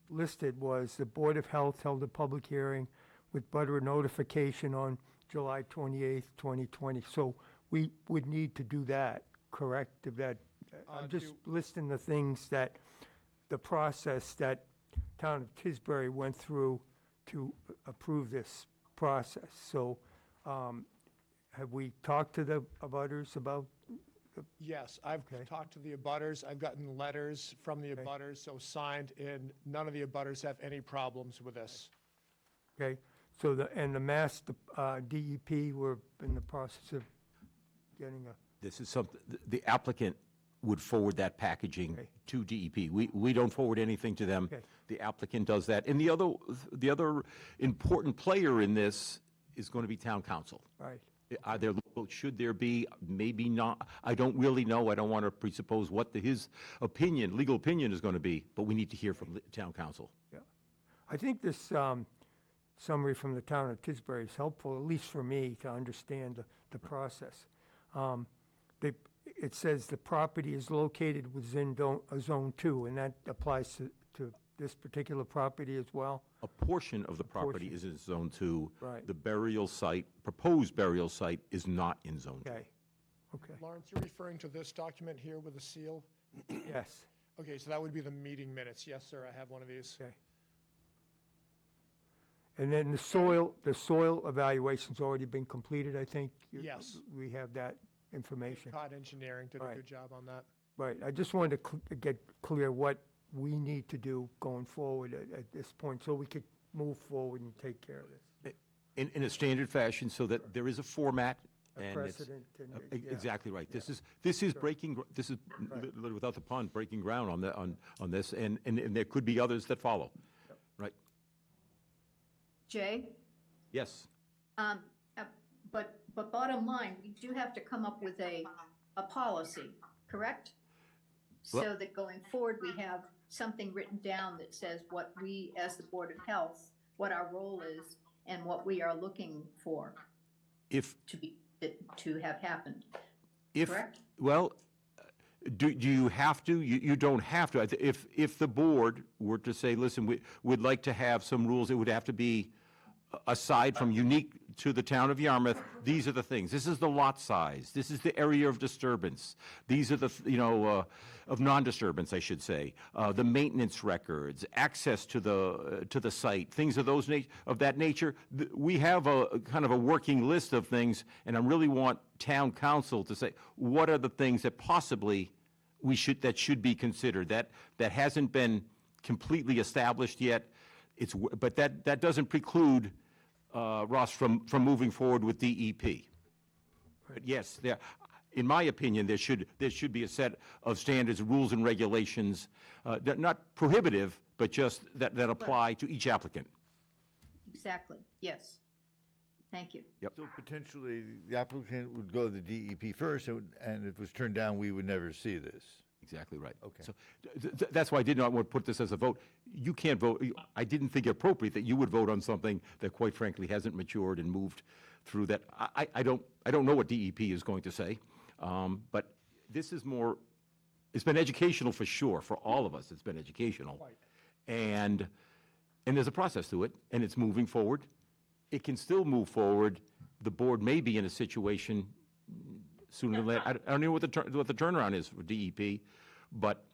listed was the Board of Health held a public hearing with butter notification on July 28th, 2020. So we would need to do that, correct? If that, I'm just listing the things that, the process that town of Tisbury went through to approve this process. So have we talked to the abutters about? Yes, I've talked to the abutters. I've gotten letters from the abutters, so signed, and none of the abutters have any problems with this. Okay, so the Mass DEP, we're in the process of getting a, This is something, the applicant would forward that packaging to DEP. We don't forward anything to them. Okay. The applicant does that. And the other important player in this is going to be town council. right, Are there, should there be, maybe not, I don't really know, I don't want to presuppose what his opinion, legal opinion is going to be, but we need to hear from the town council. yeah. I think this summary from the town of Tisbury is helpful, at least for me, to understand the process. It says the property is located within Zone 2, and that applies to this particular property as well? A portion of the property is in Zone 2. Right. The burial site, proposed burial site, is not in Zone 2. Okay, okay, Lawrence, you're referring to this document here with a seal? yes, Okay, so that would be the meeting minutes. Yes, sir, I have one of these. okay. And then the soil evaluation's already been completed, I think? Yes. We have that information. Cod Engineering did a Right. good job on that. Right, I just wanted to get clear what we need to do going forward at this point, so we could move forward and take care of this. In a standard fashion, so that there is a format. A and it's- precedent and, yeah. Exactly right. This is breaking, this is, literally without the pun, breaking ground on this, and there could be others that follow. Right? Jay? Yes. But bottom line, we do have to come up with a policy, correct? So Well- that going forward, we have something written down that says what we, as the Board of Health, what our role is and what we are looking for If, to have happened, if, correct? well, do you have to? You don't have to. If the board were to say, listen, we'd like to have some rules, it would have to be, aside from unique to the town of Yarmouth, these are the things. This is the lot size. This is the area of disturbance. These are the, of non-disturbance, I should say. The maintenance records, access to the site, things of that nature. We have a kind of a working list of things, and I really want town council to say, what are the things that possibly that should be considered? That hasn't been completely established yet. But that doesn't preclude Ross from moving forward with DEP. But yes, in my opinion, there should be a set of standards, rules, and regulations, not prohibitive, but just that apply to each applicant. Exactly, yes. Thank you. So potentially, the applicant would go to the DEP first, and if it was turned down, we would never see this. Exactly right. Okay. So that's why I did not want to put this as a vote. You can't vote. I didn't think it appropriate that you would vote on something that, quite frankly, hasn't matured and moved through that. I don't know what DEP is going to say, but this is more. It's been educational for sure for all of us. It's been educational, and there's a process to it, and it's moving forward. It can still move forward. The board may be in a situation sooner than later. I don't know what the turnaround is for DEP, but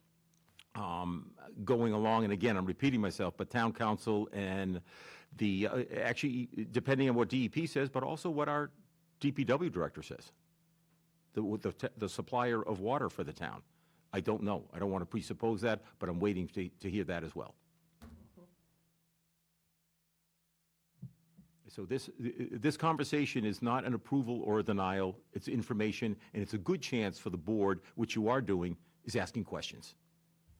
going along, and again, I'm repeating myself, but town council and the, actually, depending on what DEP says, but also what our DPW director says, the supplier of water for the town. I don't know. I don't want to presuppose that, but I'm waiting to hear that as well. So this conversation is not an approval or a denial. It's information, and it's a good chance for the board, which you are doing, is asking questions.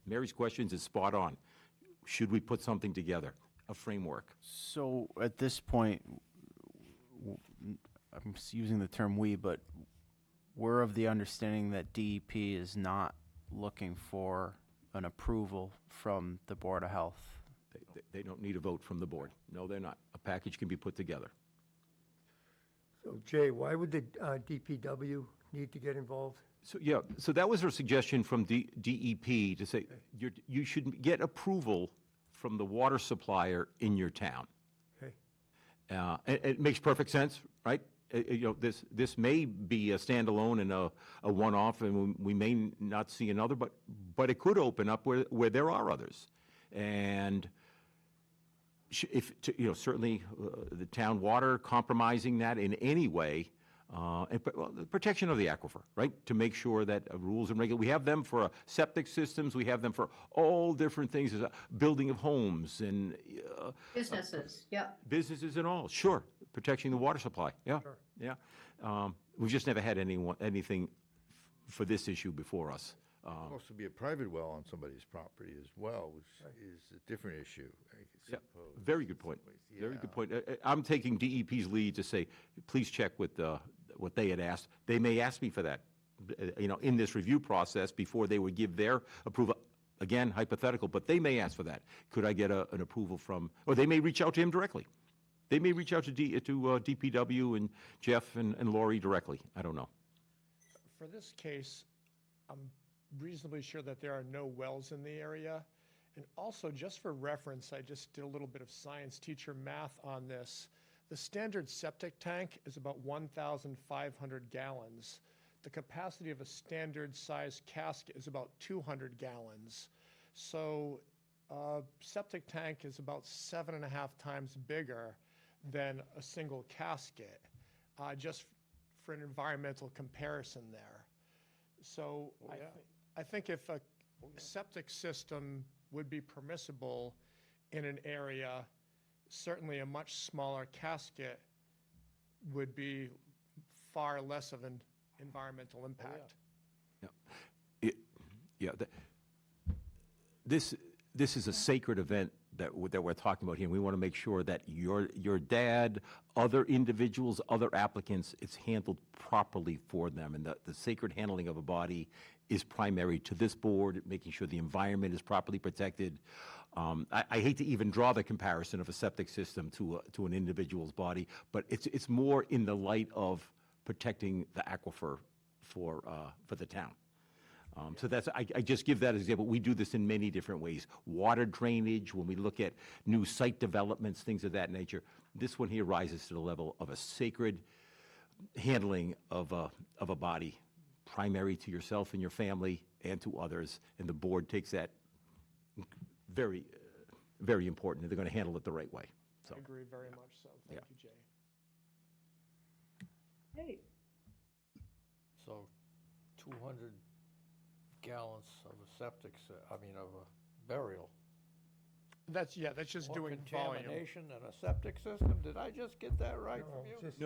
Mary's questions is spot on. Should we put something together, a framework? So at this point, I'm using the term we, but we're of the understanding that DEP is not looking for an approval from the Board of Health. They don't need a vote from the board. No, they're not. A package can be put together. So Jay, why would the DPW need to get involved? So, yeah, so that was our suggestion from DEP to say, you should get approval from the water supplier in your town. Okay. It makes perfect sense, right? You know, this may be a standalone and a one-off, and we may not see another, but it could open up where there are others. And certainly the town water compromising that in any way, the protection of the aquifer, right? To make sure that rules and regulations, we have them for septic systems, we have them for all different things, building of homes and Businesses, yeah. businesses and all, sure, protecting the water supply, yeah, Sure. yeah. We've just never had anything for this issue before us. Could also be a private well on somebody's property as well, which is a different issue, I Yeah, suppose. very good point. Very Yeah. good point. I'm taking DEP's lead to say, please check with what they had asked. They may ask me for that, in this review process before they would give their approval. Again, hypothetical, but they may ask for that. Could I get an approval from, or they may reach out to him directly. They may reach out to DPW and Jeff and Lori directly. I don't know. For this case, I'm reasonably sure that there are no wells in the area. And also, just for reference, I just did a little bit of science teacher math on this. The standard septic tank is about 1,500 gallons. The capacity of a standard size casket is about 200 gallons. So a septic tank is about 7.5 times bigger than a single casket, just for an environmental comparison there. So I think if a septic system would be permissible in an area, certainly a much smaller casket would be far less of an environmental impact. This is a sacred event that we're talking about here, and we want to make sure that your dad, other individuals, other applicants, it's handled properly for them, and the sacred handling of a body is primary to this board, making sure the environment is properly protected. I hate to even draw the comparison of a septic system to an individual's body, but it's more in the light of protecting the aquifer for the town. So I just give that as an example. We do this in many different ways. Water drainage, when we look at new site developments, things of that nature. This one here rises to the level of a sacred handling of a body, primary to yourself and your family and to others. And the board takes that very, very important, and they're going to handle it the right way. So, I agree very much so. Thank you, Jay. Hey, So 200 gallons of a septic, of a burial. That's just More doing volume. contamination than a septic system? Did I just get that right from you? Just-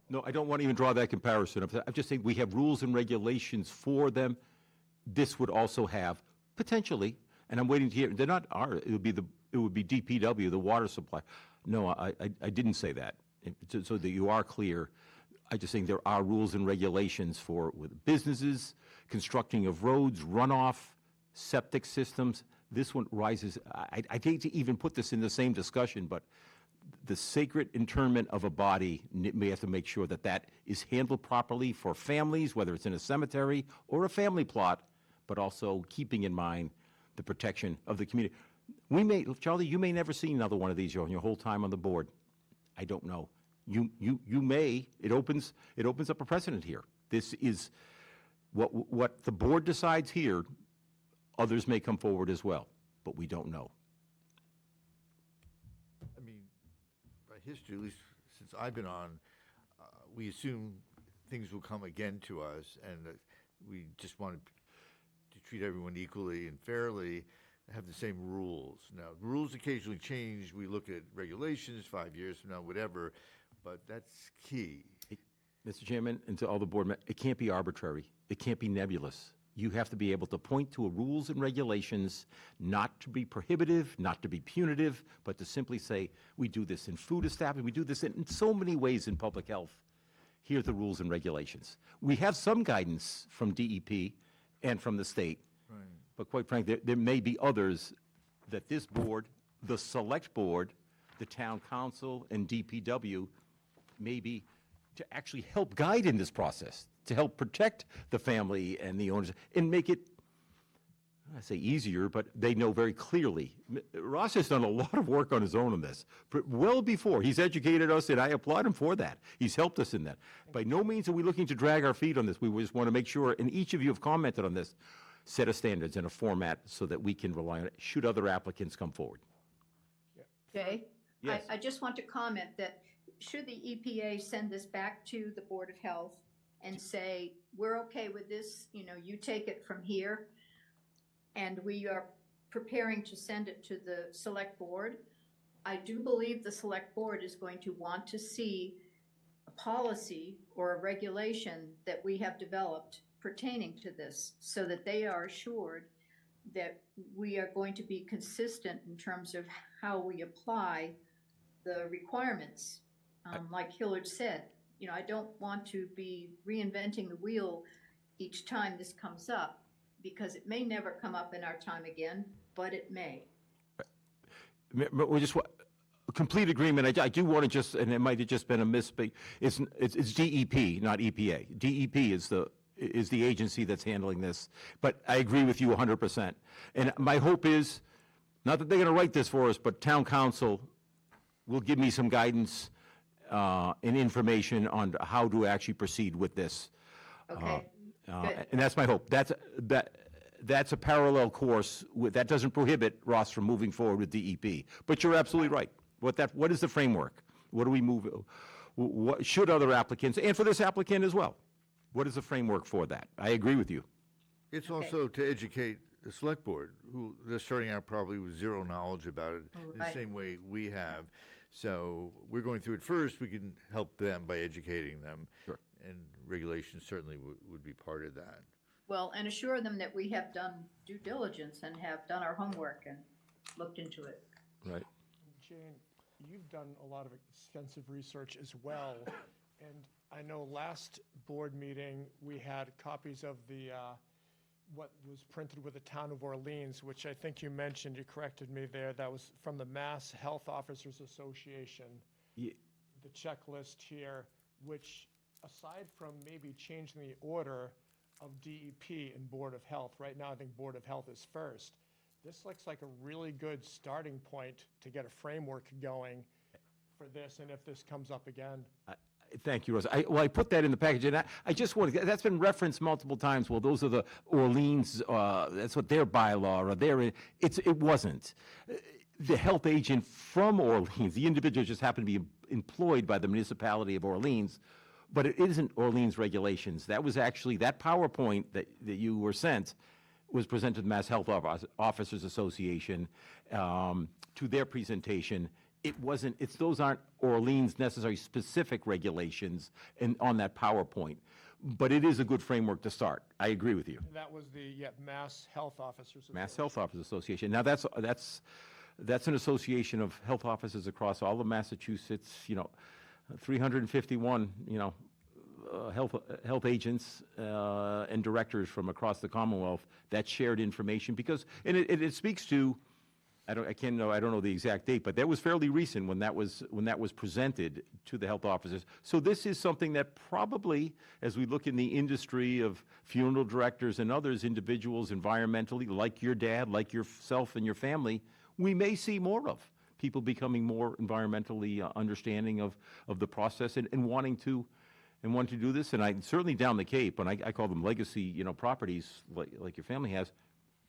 no, I don't want to even draw that comparison. I'm just saying we have rules and regulations for them. This would also have, potentially, and I'm waiting to hear, they're not our, it would be DPW, the water supply. No, I didn't say that. So that you are clear, I just think there are rules and regulations with businesses, constructing of roads, runoff, septic systems. This one rises, I'd hate to even put this in the same discussion, but the sacred interment of a body, we have to make sure that that is handled properly for families, whether it's in a cemetery or a family plot, but also keeping in mind the protection of the community. Charlie, you may never see another one of these in your whole time on the board. I don't know. You may, it opens up a precedent here. This is what the board decides here, others may come forward as well, but we don't know. I mean, by history, at least since I've been on, we assume things will come again to us, and that we just want to treat everyone equally and fairly, and have the same rules. Now, rules occasionally change. We look at regulations 5 years from now, whatever, but that's key. Mr. Chairman, and to all the board members, it can't be arbitrary. It can't be nebulous. You have to be able to point to rules and regulations, not to be prohibitive, not to be punitive, but to simply say, we do this in food establishment, we do this in so many ways in public health. here are the rules and regulations. We have some guidance from DEP and from the state, but quite frankly, there may be others that this board, the select board, the town council, and DPW maybe to actually help guide in this process, to help protect the family and the owners, and make it, I say easier, but they know very clearly. Ross has done a lot of work on his own on this, well before. He's educated us, and I applaud him for that. He's helped us in that. By no means are we looking to drag our feet on this. We just want to make sure, and each of you have commented on this, set of standards in a format so that we can rely on it, should other applicants come forward. Jay? Yes. I just want to comment that should the EPA send this back to the Board of Health and say, we're okay with this, you take it from here, and we are preparing to send it to the Select Board, I do believe the Select Board is going to want to see a policy or a regulation that we have developed pertaining to this, so that they are assured that we are going to be consistent in terms of how we apply the requirements. Like Hillard said, I don't want to be reinventing the wheel each time this comes up, because it may never come up in our time again, but it may. We just complete agreement. I do want to just, and it might have just been a misspeak. It's DEP, not EPA. DEP is the agency that's handling this. But I agree with you 100%. And my hope is, not that they're going to write this for us, but town council will give me some guidance and information on how to actually proceed with this. Okay. And that's my hope. That's a parallel course. That doesn't prohibit Ross from moving forward with DEP. But you're absolutely right. What is the framework? What do we move? What should other applicants, and for this applicant as well, what is the framework for that? I agree with you. It's also to educate the select board, who they're starting out probably with zero knowledge about it, in the Right. same way we have. So we're going through it first. We can help them by educating them. Sure. And regulations certainly would be part of that. Well, and assure them that we have done due diligence and have done our homework and looked into it. Right. Jane, you've done a lot of extensive research as well, and I know last board meeting, we had copies of the, what was printed with the Town of Orleans, which I think you mentioned, you corrected me there, that was from the Mass Health Officers Association. Yeah. The checklist here, which, aside from maybe changing the order of DEP and Board of Health, right now I think Board of Health is first. This looks like a really good starting point to get a framework going for this, and if this comes up again. Thank you, Rosa. I put that in the package, and I just want to, that's been referenced multiple times. Well, those are the Orleans, that's what their bylaw, or it wasn't. The health agent from Orleans, the individual just happened to be employed by the municipality of Orleans, but it isn't Orleans regulations. That was actually, that PowerPoint that you were sent was presented to the Mass Health Officers Association to their presentation. It wasn't, those aren't Orleans necessary specific regulations on that PowerPoint, but it is a good framework to start. I agree with you. That was the, Mass Health Officers. Mass Health Officers Association. Now, that's an association of health officers across all of Massachusetts, 351, health agents and directors from across the Commonwealth that shared information, because, and it speaks to, I don't know the exact date, but that was fairly recent when that was presented to the health officers. So this is something that probably, as we look in the industry of funeral directors and others, individuals environmentally, like your dad, like yourself and your family, we may see more of people becoming more environmentally understanding of the process and wanting to do this. And I certainly down the Cape, and I call them legacy, properties like your family has.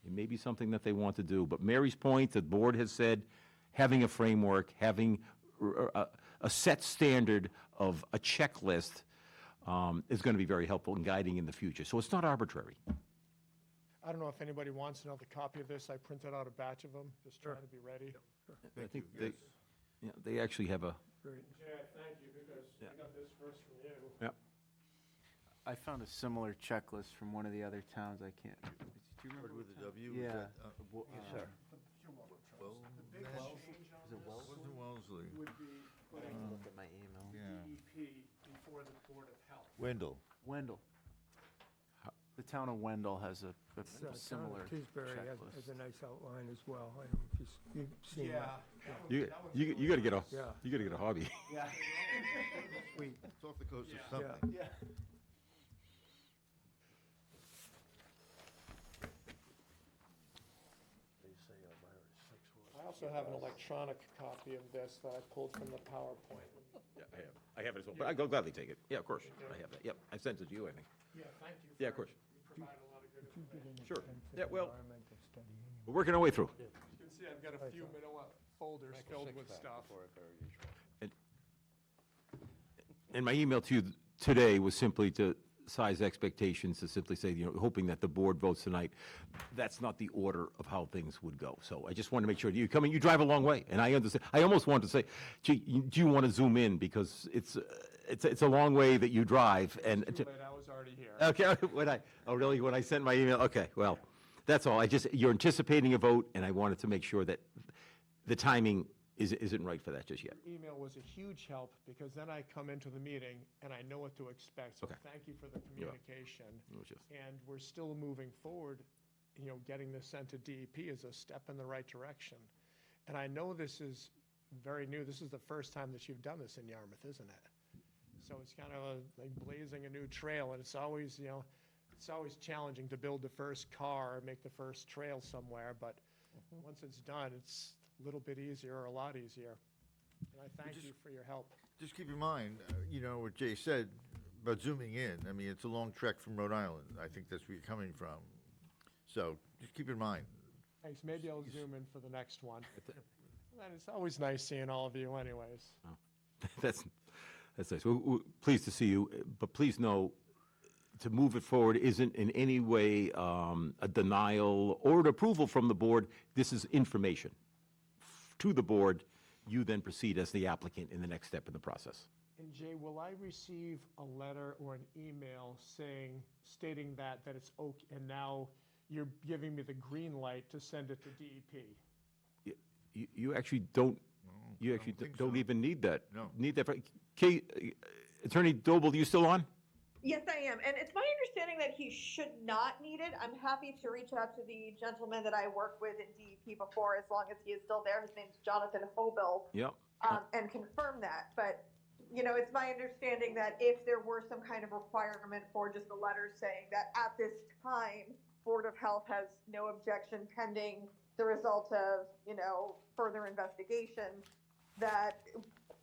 It may be something that they want to do. But Mary's point, the board has said, having a framework, having a set standard of a checklist is going to be very helpful in guiding in the future. So it's not arbitrary. I don't know if anybody wants another copy of this. I printed out a batch of them, just trying to be ready. I think they actually have a. Jay, thank you, because I got this first from you. Yeah. I found a similar checklist from one of the other towns. I can't. Do you remember? With the W? Yeah. Yes, sir. The big change on this Wasn't Wellesley. would be putting Look at my email. Yeah. DEP before the Board of Health. Wendell. Wendell. The town of Wendell has a Town similar of Tisbury has checklist. a nice outline as well. I don't know if you've seen that. You gotta get a, Yeah. you gotta get a hobby. Sweet. It's off the coast of Yeah. something. Yeah. I also have an electronic copy of this that I pulled from the PowerPoint. Yeah, I have it as well, but I'll gladly take it. Yeah, of course, I have that, yep, I sent it to you, I think. Yeah, thank you. Yeah, of course. You provide a lot of good information. Sure. Sense of Yeah, well, environmental study anyway. we're working our way through. You can see I've got a few folders filled with stuff. And my email to you today was simply to size expectations, to simply say, hoping that the board votes tonight. That's not the order of how things would go. So I just want to make sure, you drive a long way, and I understand. I almost wanted to say, gee, do you want to zoom in? Because it's a long way that you drive, and. Too late, I was already here. Okay, really, when I sent my email, okay, well, that's all. You're anticipating a vote, and I wanted to make sure that the timing isn't right for that just yet. Your email was a huge help, because then I come into the meeting and I know what to expect. So Okay. thank you for the You're communication. It was just- And we're still moving forward, getting this sent to DEP is a step in the right direction. And I know this is very new. This is the first time that you've done this in Yarmouth, isn't it? So it's kind of like blazing a new trail, and it's always, it's always challenging to build the first car or make the first trail somewhere, but once it's done, it's a little bit easier or a lot easier. And I thank you for your help. Just keep in mind, what Jay said about zooming in. I mean, it's a long trek from Rhode Island. I think that's where you're coming from. So just keep in mind. Thanks, maybe I'll zoom in for the next one. And it's always nice seeing all of you anyways. That's nice. We're pleased to see you, but please know, to move it forward isn't in any way a denial or an approval from the board. This is information to the board. You then proceed as the applicant in the next step in the process. And Jay, will I receive a letter or an email stating that it's okay, and now you're giving me the green light to send it to DEP? You actually don't, don't even need that. No. Need that. Attorney Doble, are you still on? Yes, I am. And it's my understanding that he should not need it. I'm happy to reach out to the gentleman that I worked with in DEP before, as long as he is still there. His name's Jonathan Hobel. Yep. And confirm that. But, it's my understanding that if there were some kind of requirement for just a letter saying that at this time, Board of Health has no objection pending the result of, further investigation, that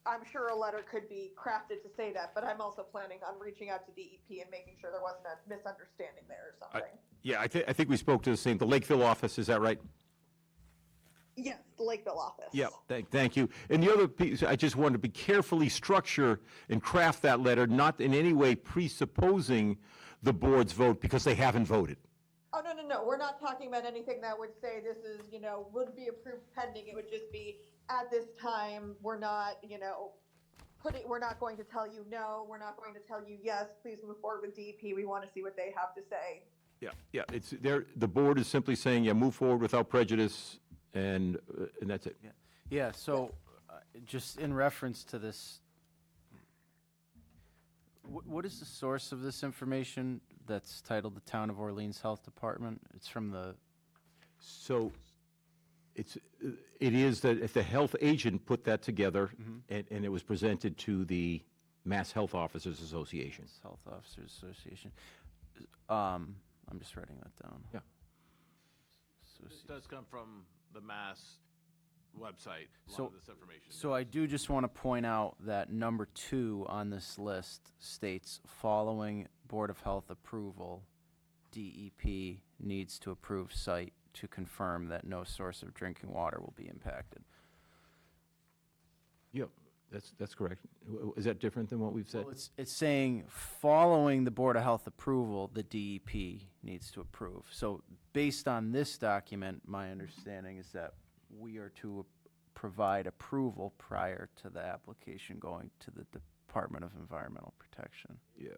I'm sure a letter could be crafted to say that, but I'm also planning on reaching out to DEP and making sure there wasn't a misunderstanding there or something. Yeah, I think we spoke to the Lakeville office, is that right? Yes, the Lakeville office. Yeah, thank you. And the other piece, I just wanted to be carefully structure and craft that letter, not in any way presupposing the board's vote, because they haven't voted. Oh, no. We're not talking about anything that would say this is, would be approved pending. It would just be, at this time, we're not, we're not going to tell you no, we're not going to tell you yes, please move forward with DEP. We want to see what they have to say. Yeah, it's there. The board is simply saying, yeah, move forward without prejudice, and that's it. Yeah, so just in reference to this, what is the source of this information that's titled the Town of Orleans Health Department? It's from the... So it is that if the health agent put that together, and it was presented to the Mass Health Officers Association. Health Officers Association. I'm just writing that down. Yeah. This does come from the Mass website, a lot So- of this information. So I do just want to point out that number 2 on this list states, following Board of Health approval, DEP needs to approve site to confirm that no source of drinking water will be impacted. Yeah, that's correct. Is that different than what we've said? Well, it's saying, following the Board of Health approval, the DEP needs to approve. So based on this document, my understanding is that we are to provide approval prior to the application going to the Department of Environmental Protection. Yeah.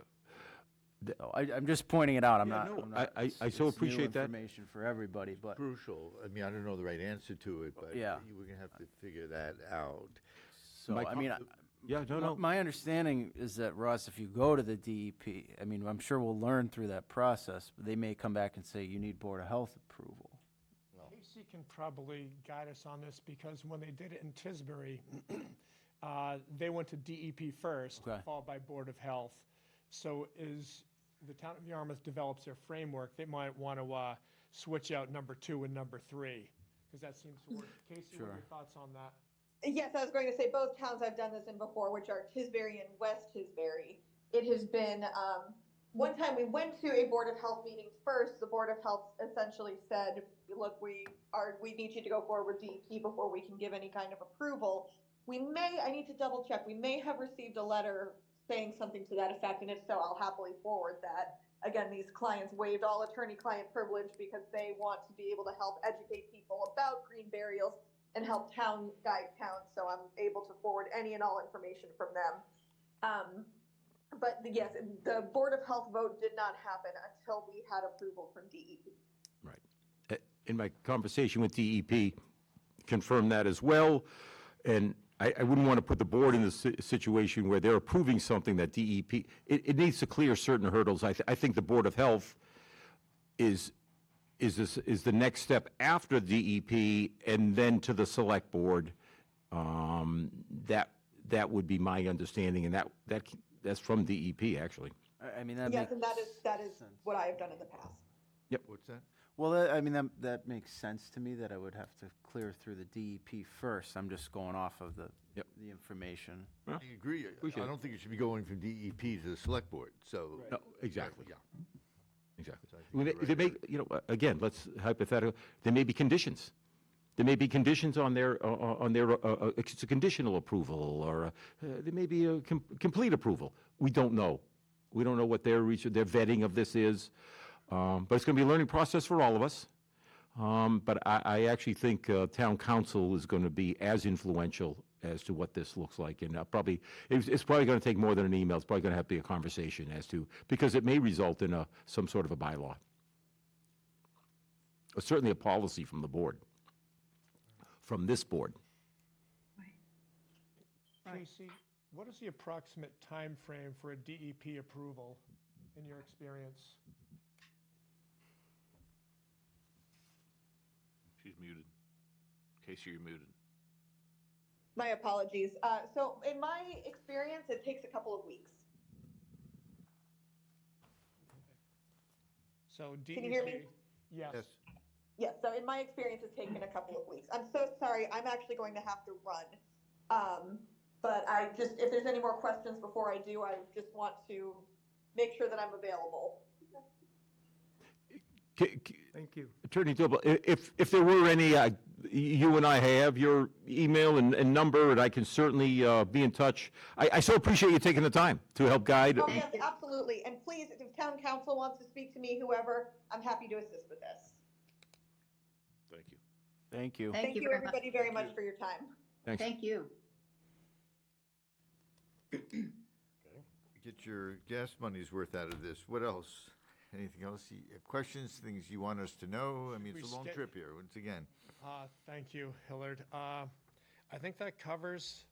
So I'm just pointing it out. I'm Yeah, not. no, I'm not- I it's- so it's new appreciate that. information for everybody, but Crucial. I mean, I don't know the right answer to it, but Yeah. we're going to have to figure that out. so My I mean, Yeah, no, no. My understanding is that, Ross, if you go to the DEP, I mean, I'm sure we'll learn through that process, but they may come back and say you need Board of Health approval. Casey can probably guide us on this, because when they did it in Tisbury, they went to DEP first, Okay. followed by Board of Health. So as the town of Yarmouth develops their framework, they might want to switch out number 2 and number 3, because that seems to work. Casey, what are Sure. your thoughts on that? Yes, I was going to say both towns I've done this in before, which are Tisbury and West Tisbury. It has been, one time we went to a Board of Health meeting first. The Board of Health essentially said, look, we need you to go forward with DEP before we can give any kind of approval. I need to double check, we may have received a letter saying something to that effect, and if so, I'll happily forward that. Again, these clients waived all attorney-client privilege because they want to be able to help educate people about green burials and help town guide towns, so I'm able to forward any and all information from them. But yes, the Board of Health vote did not happen until we had approval from DEP. Right. In my conversation with DEP, confirmed that as well, and I wouldn't want to put the board in the situation where they're approving something that DEP, it needs to clear certain hurdles. I think the Board of Health is the next step after DEP and then to the Select Board. That would be my understanding, and that's from DEP, actually. I mean, that Yes, makes and that is what I have done in the past. What's that? Well, I mean, that makes sense to me, that I would have to clear through the DEP first. I'm just going off of the information. I agree. I don't think it should be going from DEP to the Select Board, so. No, exactly. Yeah. Exactly. So I think Well, you're There right. may, again, let's hypothetical, there may be conditions. There may be conditions on their, it's a conditional approval, or there may be a complete approval. We don't know. We don't know what their vetting of this is. But it's going to be a learning process for all of us. But I actually think town council is going to be as influential as to what this looks like. And it's probably going to take more than an email. It's probably going to have to be a conversation as to, because it may result in some sort of a bylaw. Or certainly a policy from the board, from this board. Casey, what is the approximate time frame for a DEP approval in your experience? She's muted. Casey, you're muted. My apologies. So in my experience, it takes a couple of weeks. So DEP. Can you hear me? Yes. Yes. Yes, so in my experience, it's taken a couple of weeks. I'm so sorry, I'm actually going to have to run. But if there's any more questions before I do, I just want to make sure that I'm available. Thank you. Attorney Dibble, if there were any, you and I have your email and number, and I can certainly be in touch. I so appreciate you taking the time to help guide. Oh, yes, absolutely. And please, if town council wants to speak to me, whoever, I'm happy to assist with this. Thank you. Thank you. Thank you, very much. everybody, very much for your time. Thanks. Thank you. Get your gas money's worth out of this. What else? Anything else? You have questions, things you want us to know? I mean, it's a long trip here, once again. Thank you, Hillard. I think that covers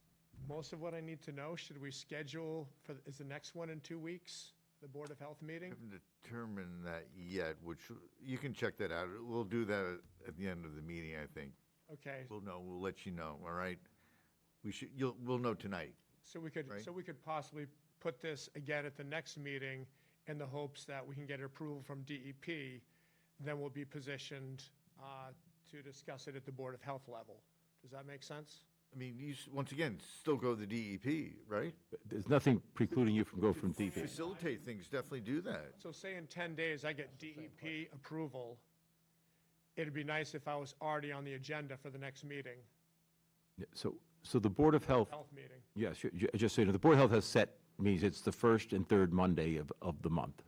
most of what I need to know. Should we schedule is the next one in 2 weeks, the Board of Health meeting? I haven't determined that yet, which, you can check that out. We'll do that at the end of the meeting, I think. Okay, We'll know, we'll let you know, all right? We'll know tonight. so we could, Right. so we could possibly put this again at the next meeting in the hopes that we can get approval from DEP, then we'll be positioned to discuss it at the Board of Health level. Does that make sense? I mean, once again, still go to the DEP, right? There's nothing precluding you from going from DP. Facilitate things, definitely do that. So say in 10 days, I get DEP approval. It'd be nice if I was already on the agenda for the next meeting, So the Board of Health, health meeting. yes, just so you know, the Board of Health has set meetings. It's the first and third Monday of the month.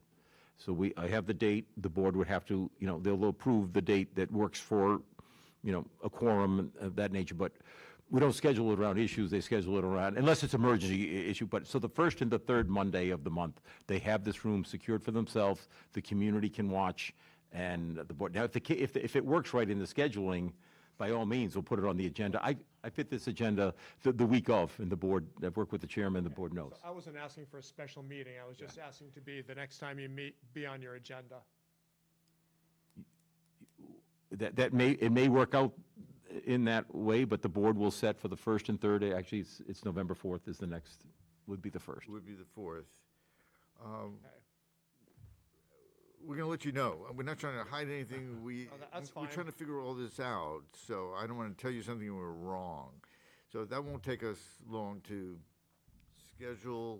So I have the date, the board would have to, they'll approve the date that works for, a quorum of that nature, but we don't schedule it around issues, they schedule it around, unless it's emergency issue, but, so the first and the third Monday of the month, they have this room secured for themselves, the community can watch, and the board, now, if it works right in the scheduling, by all means, we'll put it on the agenda. I fit this agenda the week of, and the board, I've worked with the chairman, the board knows. So I wasn't asking for a special meeting. I was just asking to be, the next time you meet, be on your agenda. That may, it may work out in that way, but the board will set for the 1st and 3rd. Actually, it's November 4th is the next, would be the 1st. Would be the 4th. We're going to let you know. We're not trying to hide anything. That's We're fine. trying to figure all this out, so I don't want to tell you something we're wrong. So that won't take us long to schedule,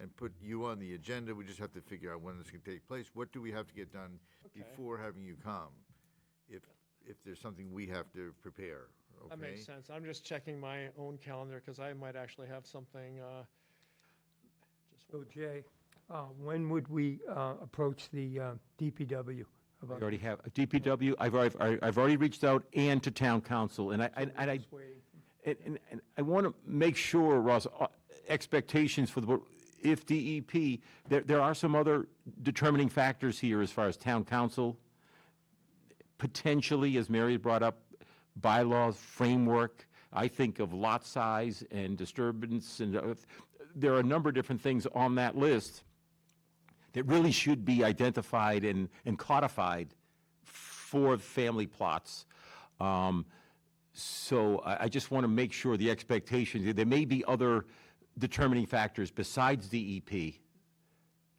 and put you on the agenda. We just have to figure out when this can take place. What do we have to get done before having you come? If there's something we have to prepare, okay? That makes sense. I'm just checking my own calendar because I might actually have something, So Jay, when would we approach the DPW I about? already have, DPW, I've already reached out and to town council, and I Just waiting. And I want to make sure, Ross, expectations for the board, if DEP, there are some other determining factors here as far as town council, potentially, as Mary had brought up, bylaws, framework. I think of lot size and disturbance, and there are a number of different things on that list that really should be identified and codified for family plots. So I just want to make sure the expectations, there may be other determining factors besides DEP.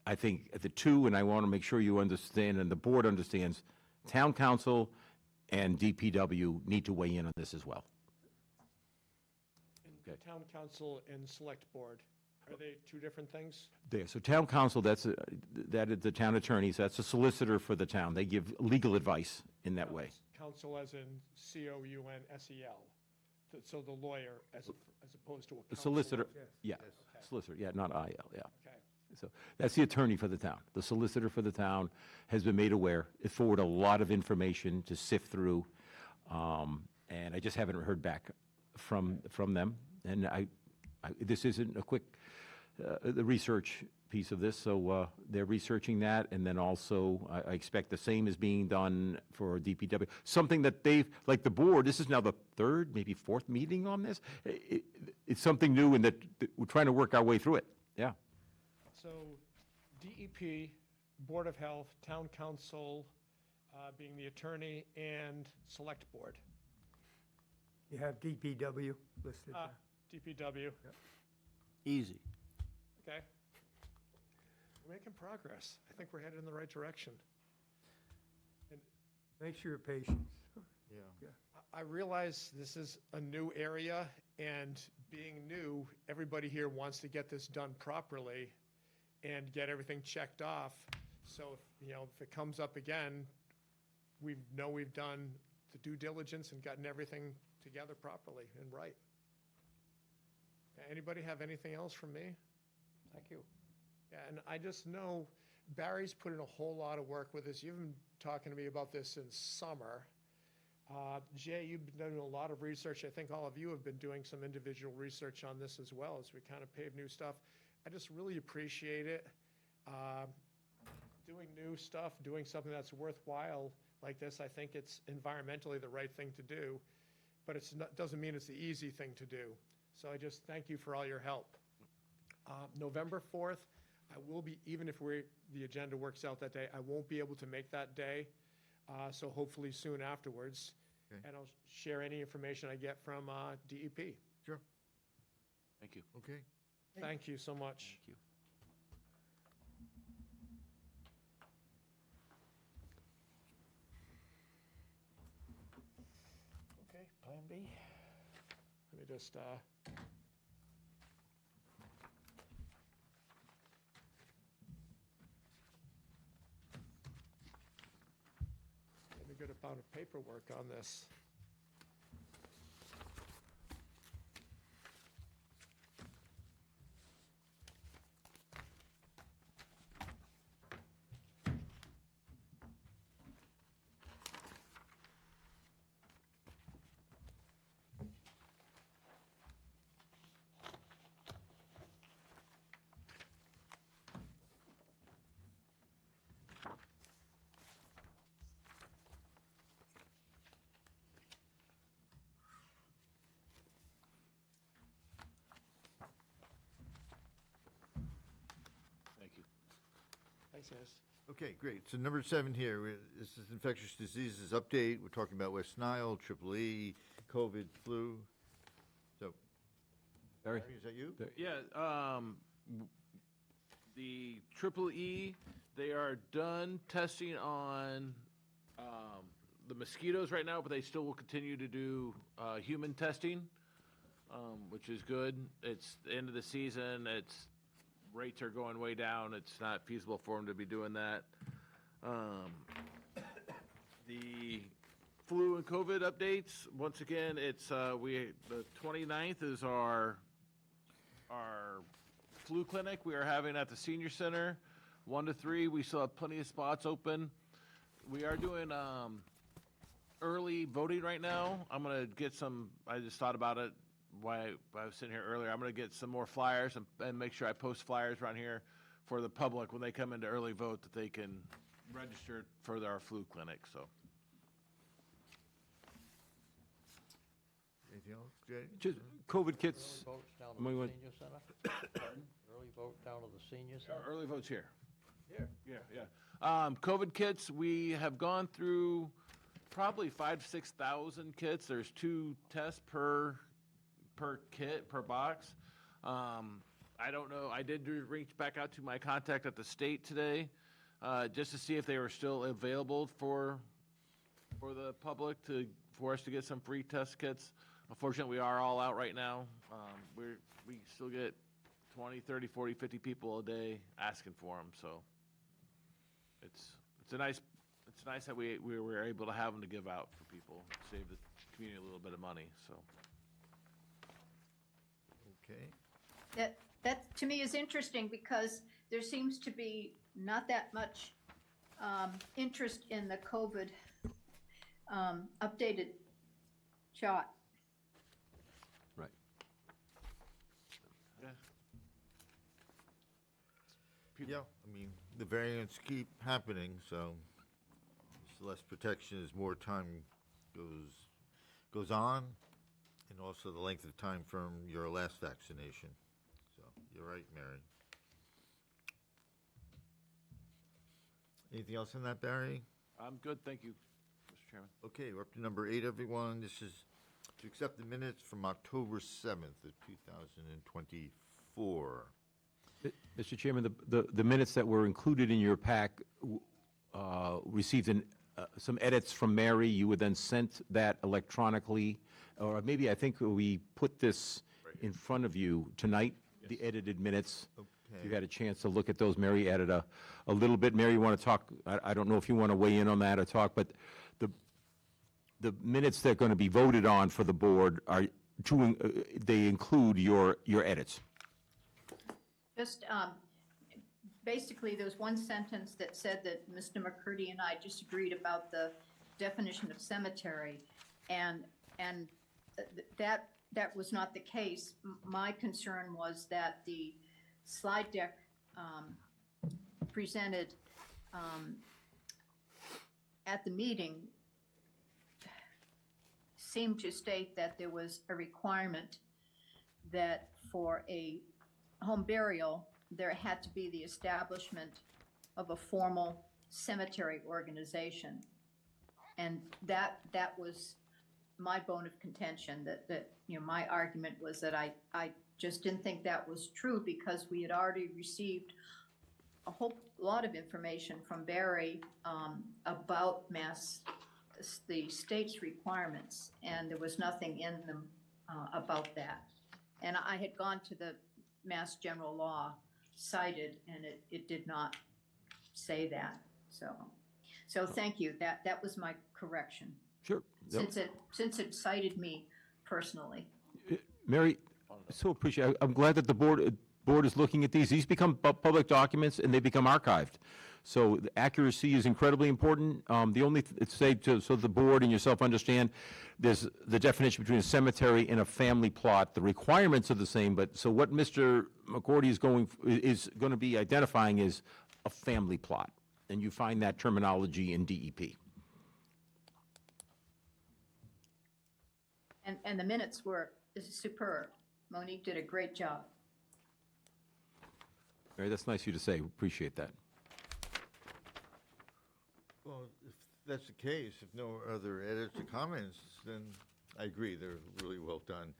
I think the two, and I want to make sure you understand and the board understands, town council and DPW need to weigh in on this as well. and town council and select board. Are they two different things? There, so town council, that is the town attorneys, that's a solicitor for the town. They give legal advice in that way. Council as in COUNSEL. So the lawyer as opposed to a The counsel. solicitor, Yes. yeah, solicitor, yeah, not IL, yeah. Okay. So that's the attorney for the town. The solicitor for the town has been made aware. It forwarded a lot of information to sift through, and I just haven't heard back from them. And this isn't a quick, the research piece of this, so they're researching that, and then also I expect the same is being done for DPW. Something that they've, like the board, this is now the 3rd, maybe 4th meeting on this. It's something new, and that we're trying to work our way through it, yeah. So DEP, Board of Health, Town Council, being the attorney, and Select Board. You have DPW listed there. DPW. Easy. Okay. We're making progress. I think we're headed in the right direction. Thanks for your patience. Yeah. I realize this is a new area, and being new, everybody here wants to get this done properly and get everything checked off. So, if it comes up again, we've done the due diligence and gotten everything together properly and right. Anybody have anything else from me? Thank you. Yeah, and I just know Barry's put in a whole lot of work with this. You've been talking to me about this since summer. Jay, you've been doing a lot of research. I think all of you have been doing some individual research on this as well as we kind of pave new stuff. I just really appreciate it. Doing new stuff, doing something that's worthwhile like this, I think it's environmentally the right thing to do, but it doesn't mean it's the easy thing to do. So I just thank you for all your help. November 4th, I will be, even if the agenda works out that day, I won't be able to make that day. So hopefully soon afterwards. Okay. And I'll share any information I get from DEP. Sure. Thank you. Okay. Thank you so much. Thank you. Okay, Plan B. Let me just, let me get about a paperwork on this. Thanks, guys. Okay, great. So number 7 here, this is infectious diseases update. We're talking about West Nile, Triple E, COVID, flu. So, Barry? Barry, is that you? Yeah, the Triple E, they are done testing on the mosquitoes right now, but they still will continue to do human testing, which is good. It's the end of the season. Rates are going way down. It's not feasible for them to be doing that. The flu and COVID updates, once again, it's the 29th is our flu clinic we are having at the senior center, 1 to 3. We still have plenty of spots open. We are doing early voting right now. I'm gonna get some. I just thought about it while I was sitting here earlier. I'm gonna get some more flyers and make sure I post flyers around here for the public when they come into early vote that they can register for our flu clinic. So. Anything else, Jay? Just COVID kits. Early votes down Am I to the going- senior center? Early vote down to the senior center? Early votes here. Here. Yeah. COVID kits, we have gone through probably 5,000 to 6,000 kits. There's 2 tests per kit, per box. I don't know. I did reach back out to my contact at the state today, just to see if they were still available for the public for us to get some free test kits. Unfortunately, we are all out right now. We still get 20, 30, 40, 50 people a day asking for them. So it's nice that we were able to have them to give out for people, save the community a little bit of money. So. Okay. That to me is interesting because there seems to be not that much interest in the COVID updated shot. Right. Yeah, I mean, the variants keep happening, so it's less protection as more time goes on, and also the length of time from your last vaccination. So, you're right, Mary. Anything else on that, Barry? I'm good, thank you, Mr. Chairman. Okay, we're up to number 8, everyone. This is to accept the minutes from October 7th of 2024. Mr. Chairman, the minutes that were included in your pack received some edits from Mary. You were then sent that electronically, or maybe I think we put this in front of you tonight, the edited minutes. You had a chance to look at those. Mary added a little bit. Mary, you want to talk? I don't know if you want to weigh in on that or talk, but the minutes that are going to be voted on for the board are they include your edits. Just basically, there's one sentence that said that Mr. McCurdy and I disagreed about the definition of cemetery, and that was not the case. My concern was that the slide deck presented at the meeting seemed to state that there was a requirement that for a home burial, there had to be the establishment of a formal cemetery organization. And that was my bone of contention, that my argument was that I just didn't think that was true because we had already received a whole lot of information from Barry about the state's requirements, and there was nothing in them about that. And I had gone to the Mass General Law cited, and it did not say that. So thank you. That was my correction. Sure. Since it cited me personally. Mary, I so appreciate. I'm glad that the board is looking at these. These become public documents and they become archived. So the accuracy is incredibly important. The only so the board and yourself understand, there's the definition between a cemetery and a family plot. The requirements are the same, but so what Mr. McCordy is going to be identifying is a family plot, and you find that terminology in DEP. And the minutes were superb. Monique did a great job. Mary, that's nice of you to say. Appreciate that. Well, if that's the case, if no other edits or comments, then I agree, they're really well done.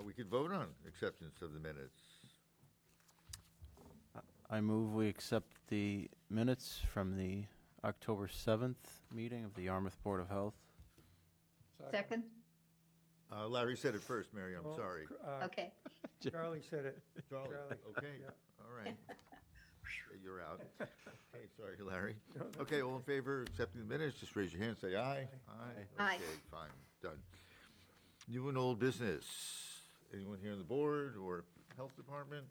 We could vote on acceptance of the minutes. I move we accept the minutes from the October 7th meeting of the Yarmouth Board of Health. Second? Larry said it first, Mary, I'm Well, sorry. Okay. Charlie said it. Charlie, okay, yeah. all right. You're out. Okay, sorry, Larry. Okay, all in favor of accepting the minutes, just raise your hand, say aye. Aye. Okay, fine, done. New and old business. Anyone here on the board or health department?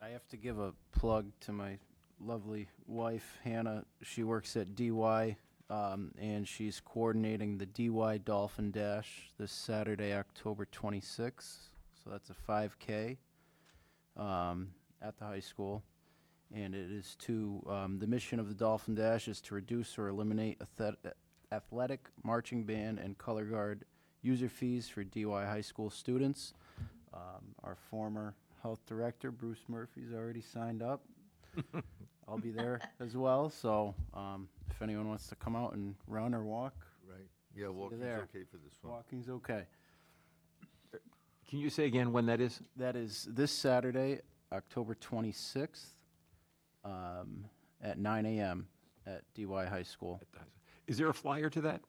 I have to give a plug to my lovely wife, Hannah. She works at DY, and she's coordinating the DY Dolphin Dash this Saturday, October 26th. So that's a 5K at the high school. And it is to, the mission of the Dolphin Dash is to reduce or eliminate athletic, marching band, and color guard user fees for DY high school students. Our former health director, Bruce Murphy's already signed up. I'll be there as well, so if anyone wants to come out and run or walk, Right, yeah, walking's there. okay for this one. walking's okay. Can you say again when that is? That is this Saturday, October 26th, at 9 a.m. at DY High School. Is there a flyer to that?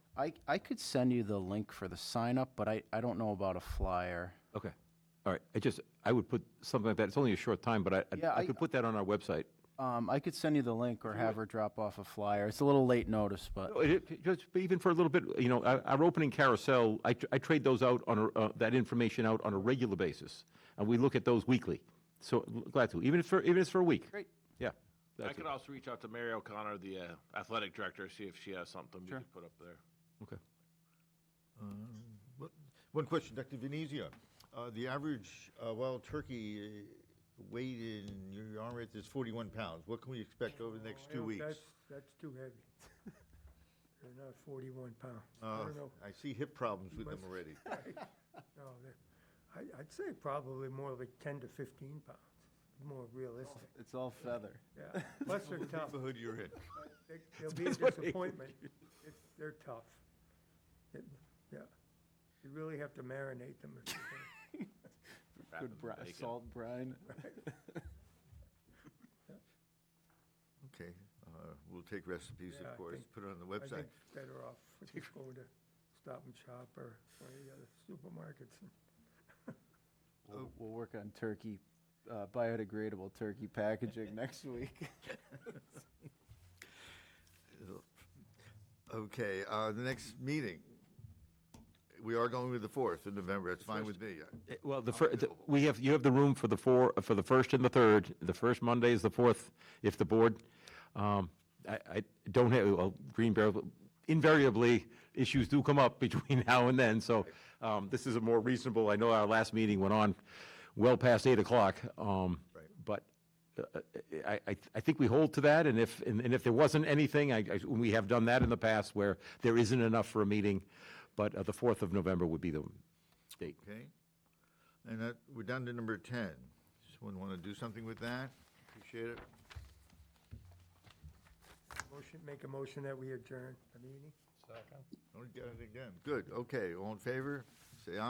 I could send you the link for the sign-up, but I don't know about a flyer. Okay. All right. I would put something like that. It's only a short time, but Yeah, I could put that on our website. I could send you the link or have her drop off a flyer. It's a little late notice, but Just even for a little bit, you know, our opening carousel, I trade those out that information out on a regular basis, and we look at those weekly. So glad to, even if it's for a week. Great. Yeah. I that's could it. also reach out to Mary O'Connor, the athletic director, see if she has something we Sure. could put up there. Okay. One question, Dr. Venezia. The average wild turkey weight in your Yarmouth is 41 pounds. What can we expect over the next 2 Well, weeks? That's too heavy. They're not 41 pounds. I don't know. I see hip problems with them already. No, I'd say probably more like 10 to 15 pounds, more realistic. it's all feather. Yeah, plus they're tough. Neighborhood you're in. They'll be a disappointment. They're tough. Yeah, you really have to marinate them. If you can. Good salt brine. Okay, we'll take recipes, Yeah, I of course, think- put it on the I website. think better off with just going to Stop and Shop or any other supermarkets. We'll work on turkey, biodegradable turkey packaging next week. Okay, the next meeting, we are going with the 4th of November. That's fine with me. Well, you have the room for the first and the third. The first Monday is the 4th, if the board, I don't have, well, Green Barrel, invariably, issues do come up between now and then, so this is a more reasonable, I know our last meeting went on well past 8 o'clock, but I think we hold to that, and if there wasn't anything, we have done that in the past where there isn't enough for a meeting, but the 4th of November would be the date. Okay? And that, we're down to number 10. Someone want to do something with that? Appreciate it. Make a motion that we adjourn the meeting. Oh, you got it again. Good, okay, all in favor? Say aye.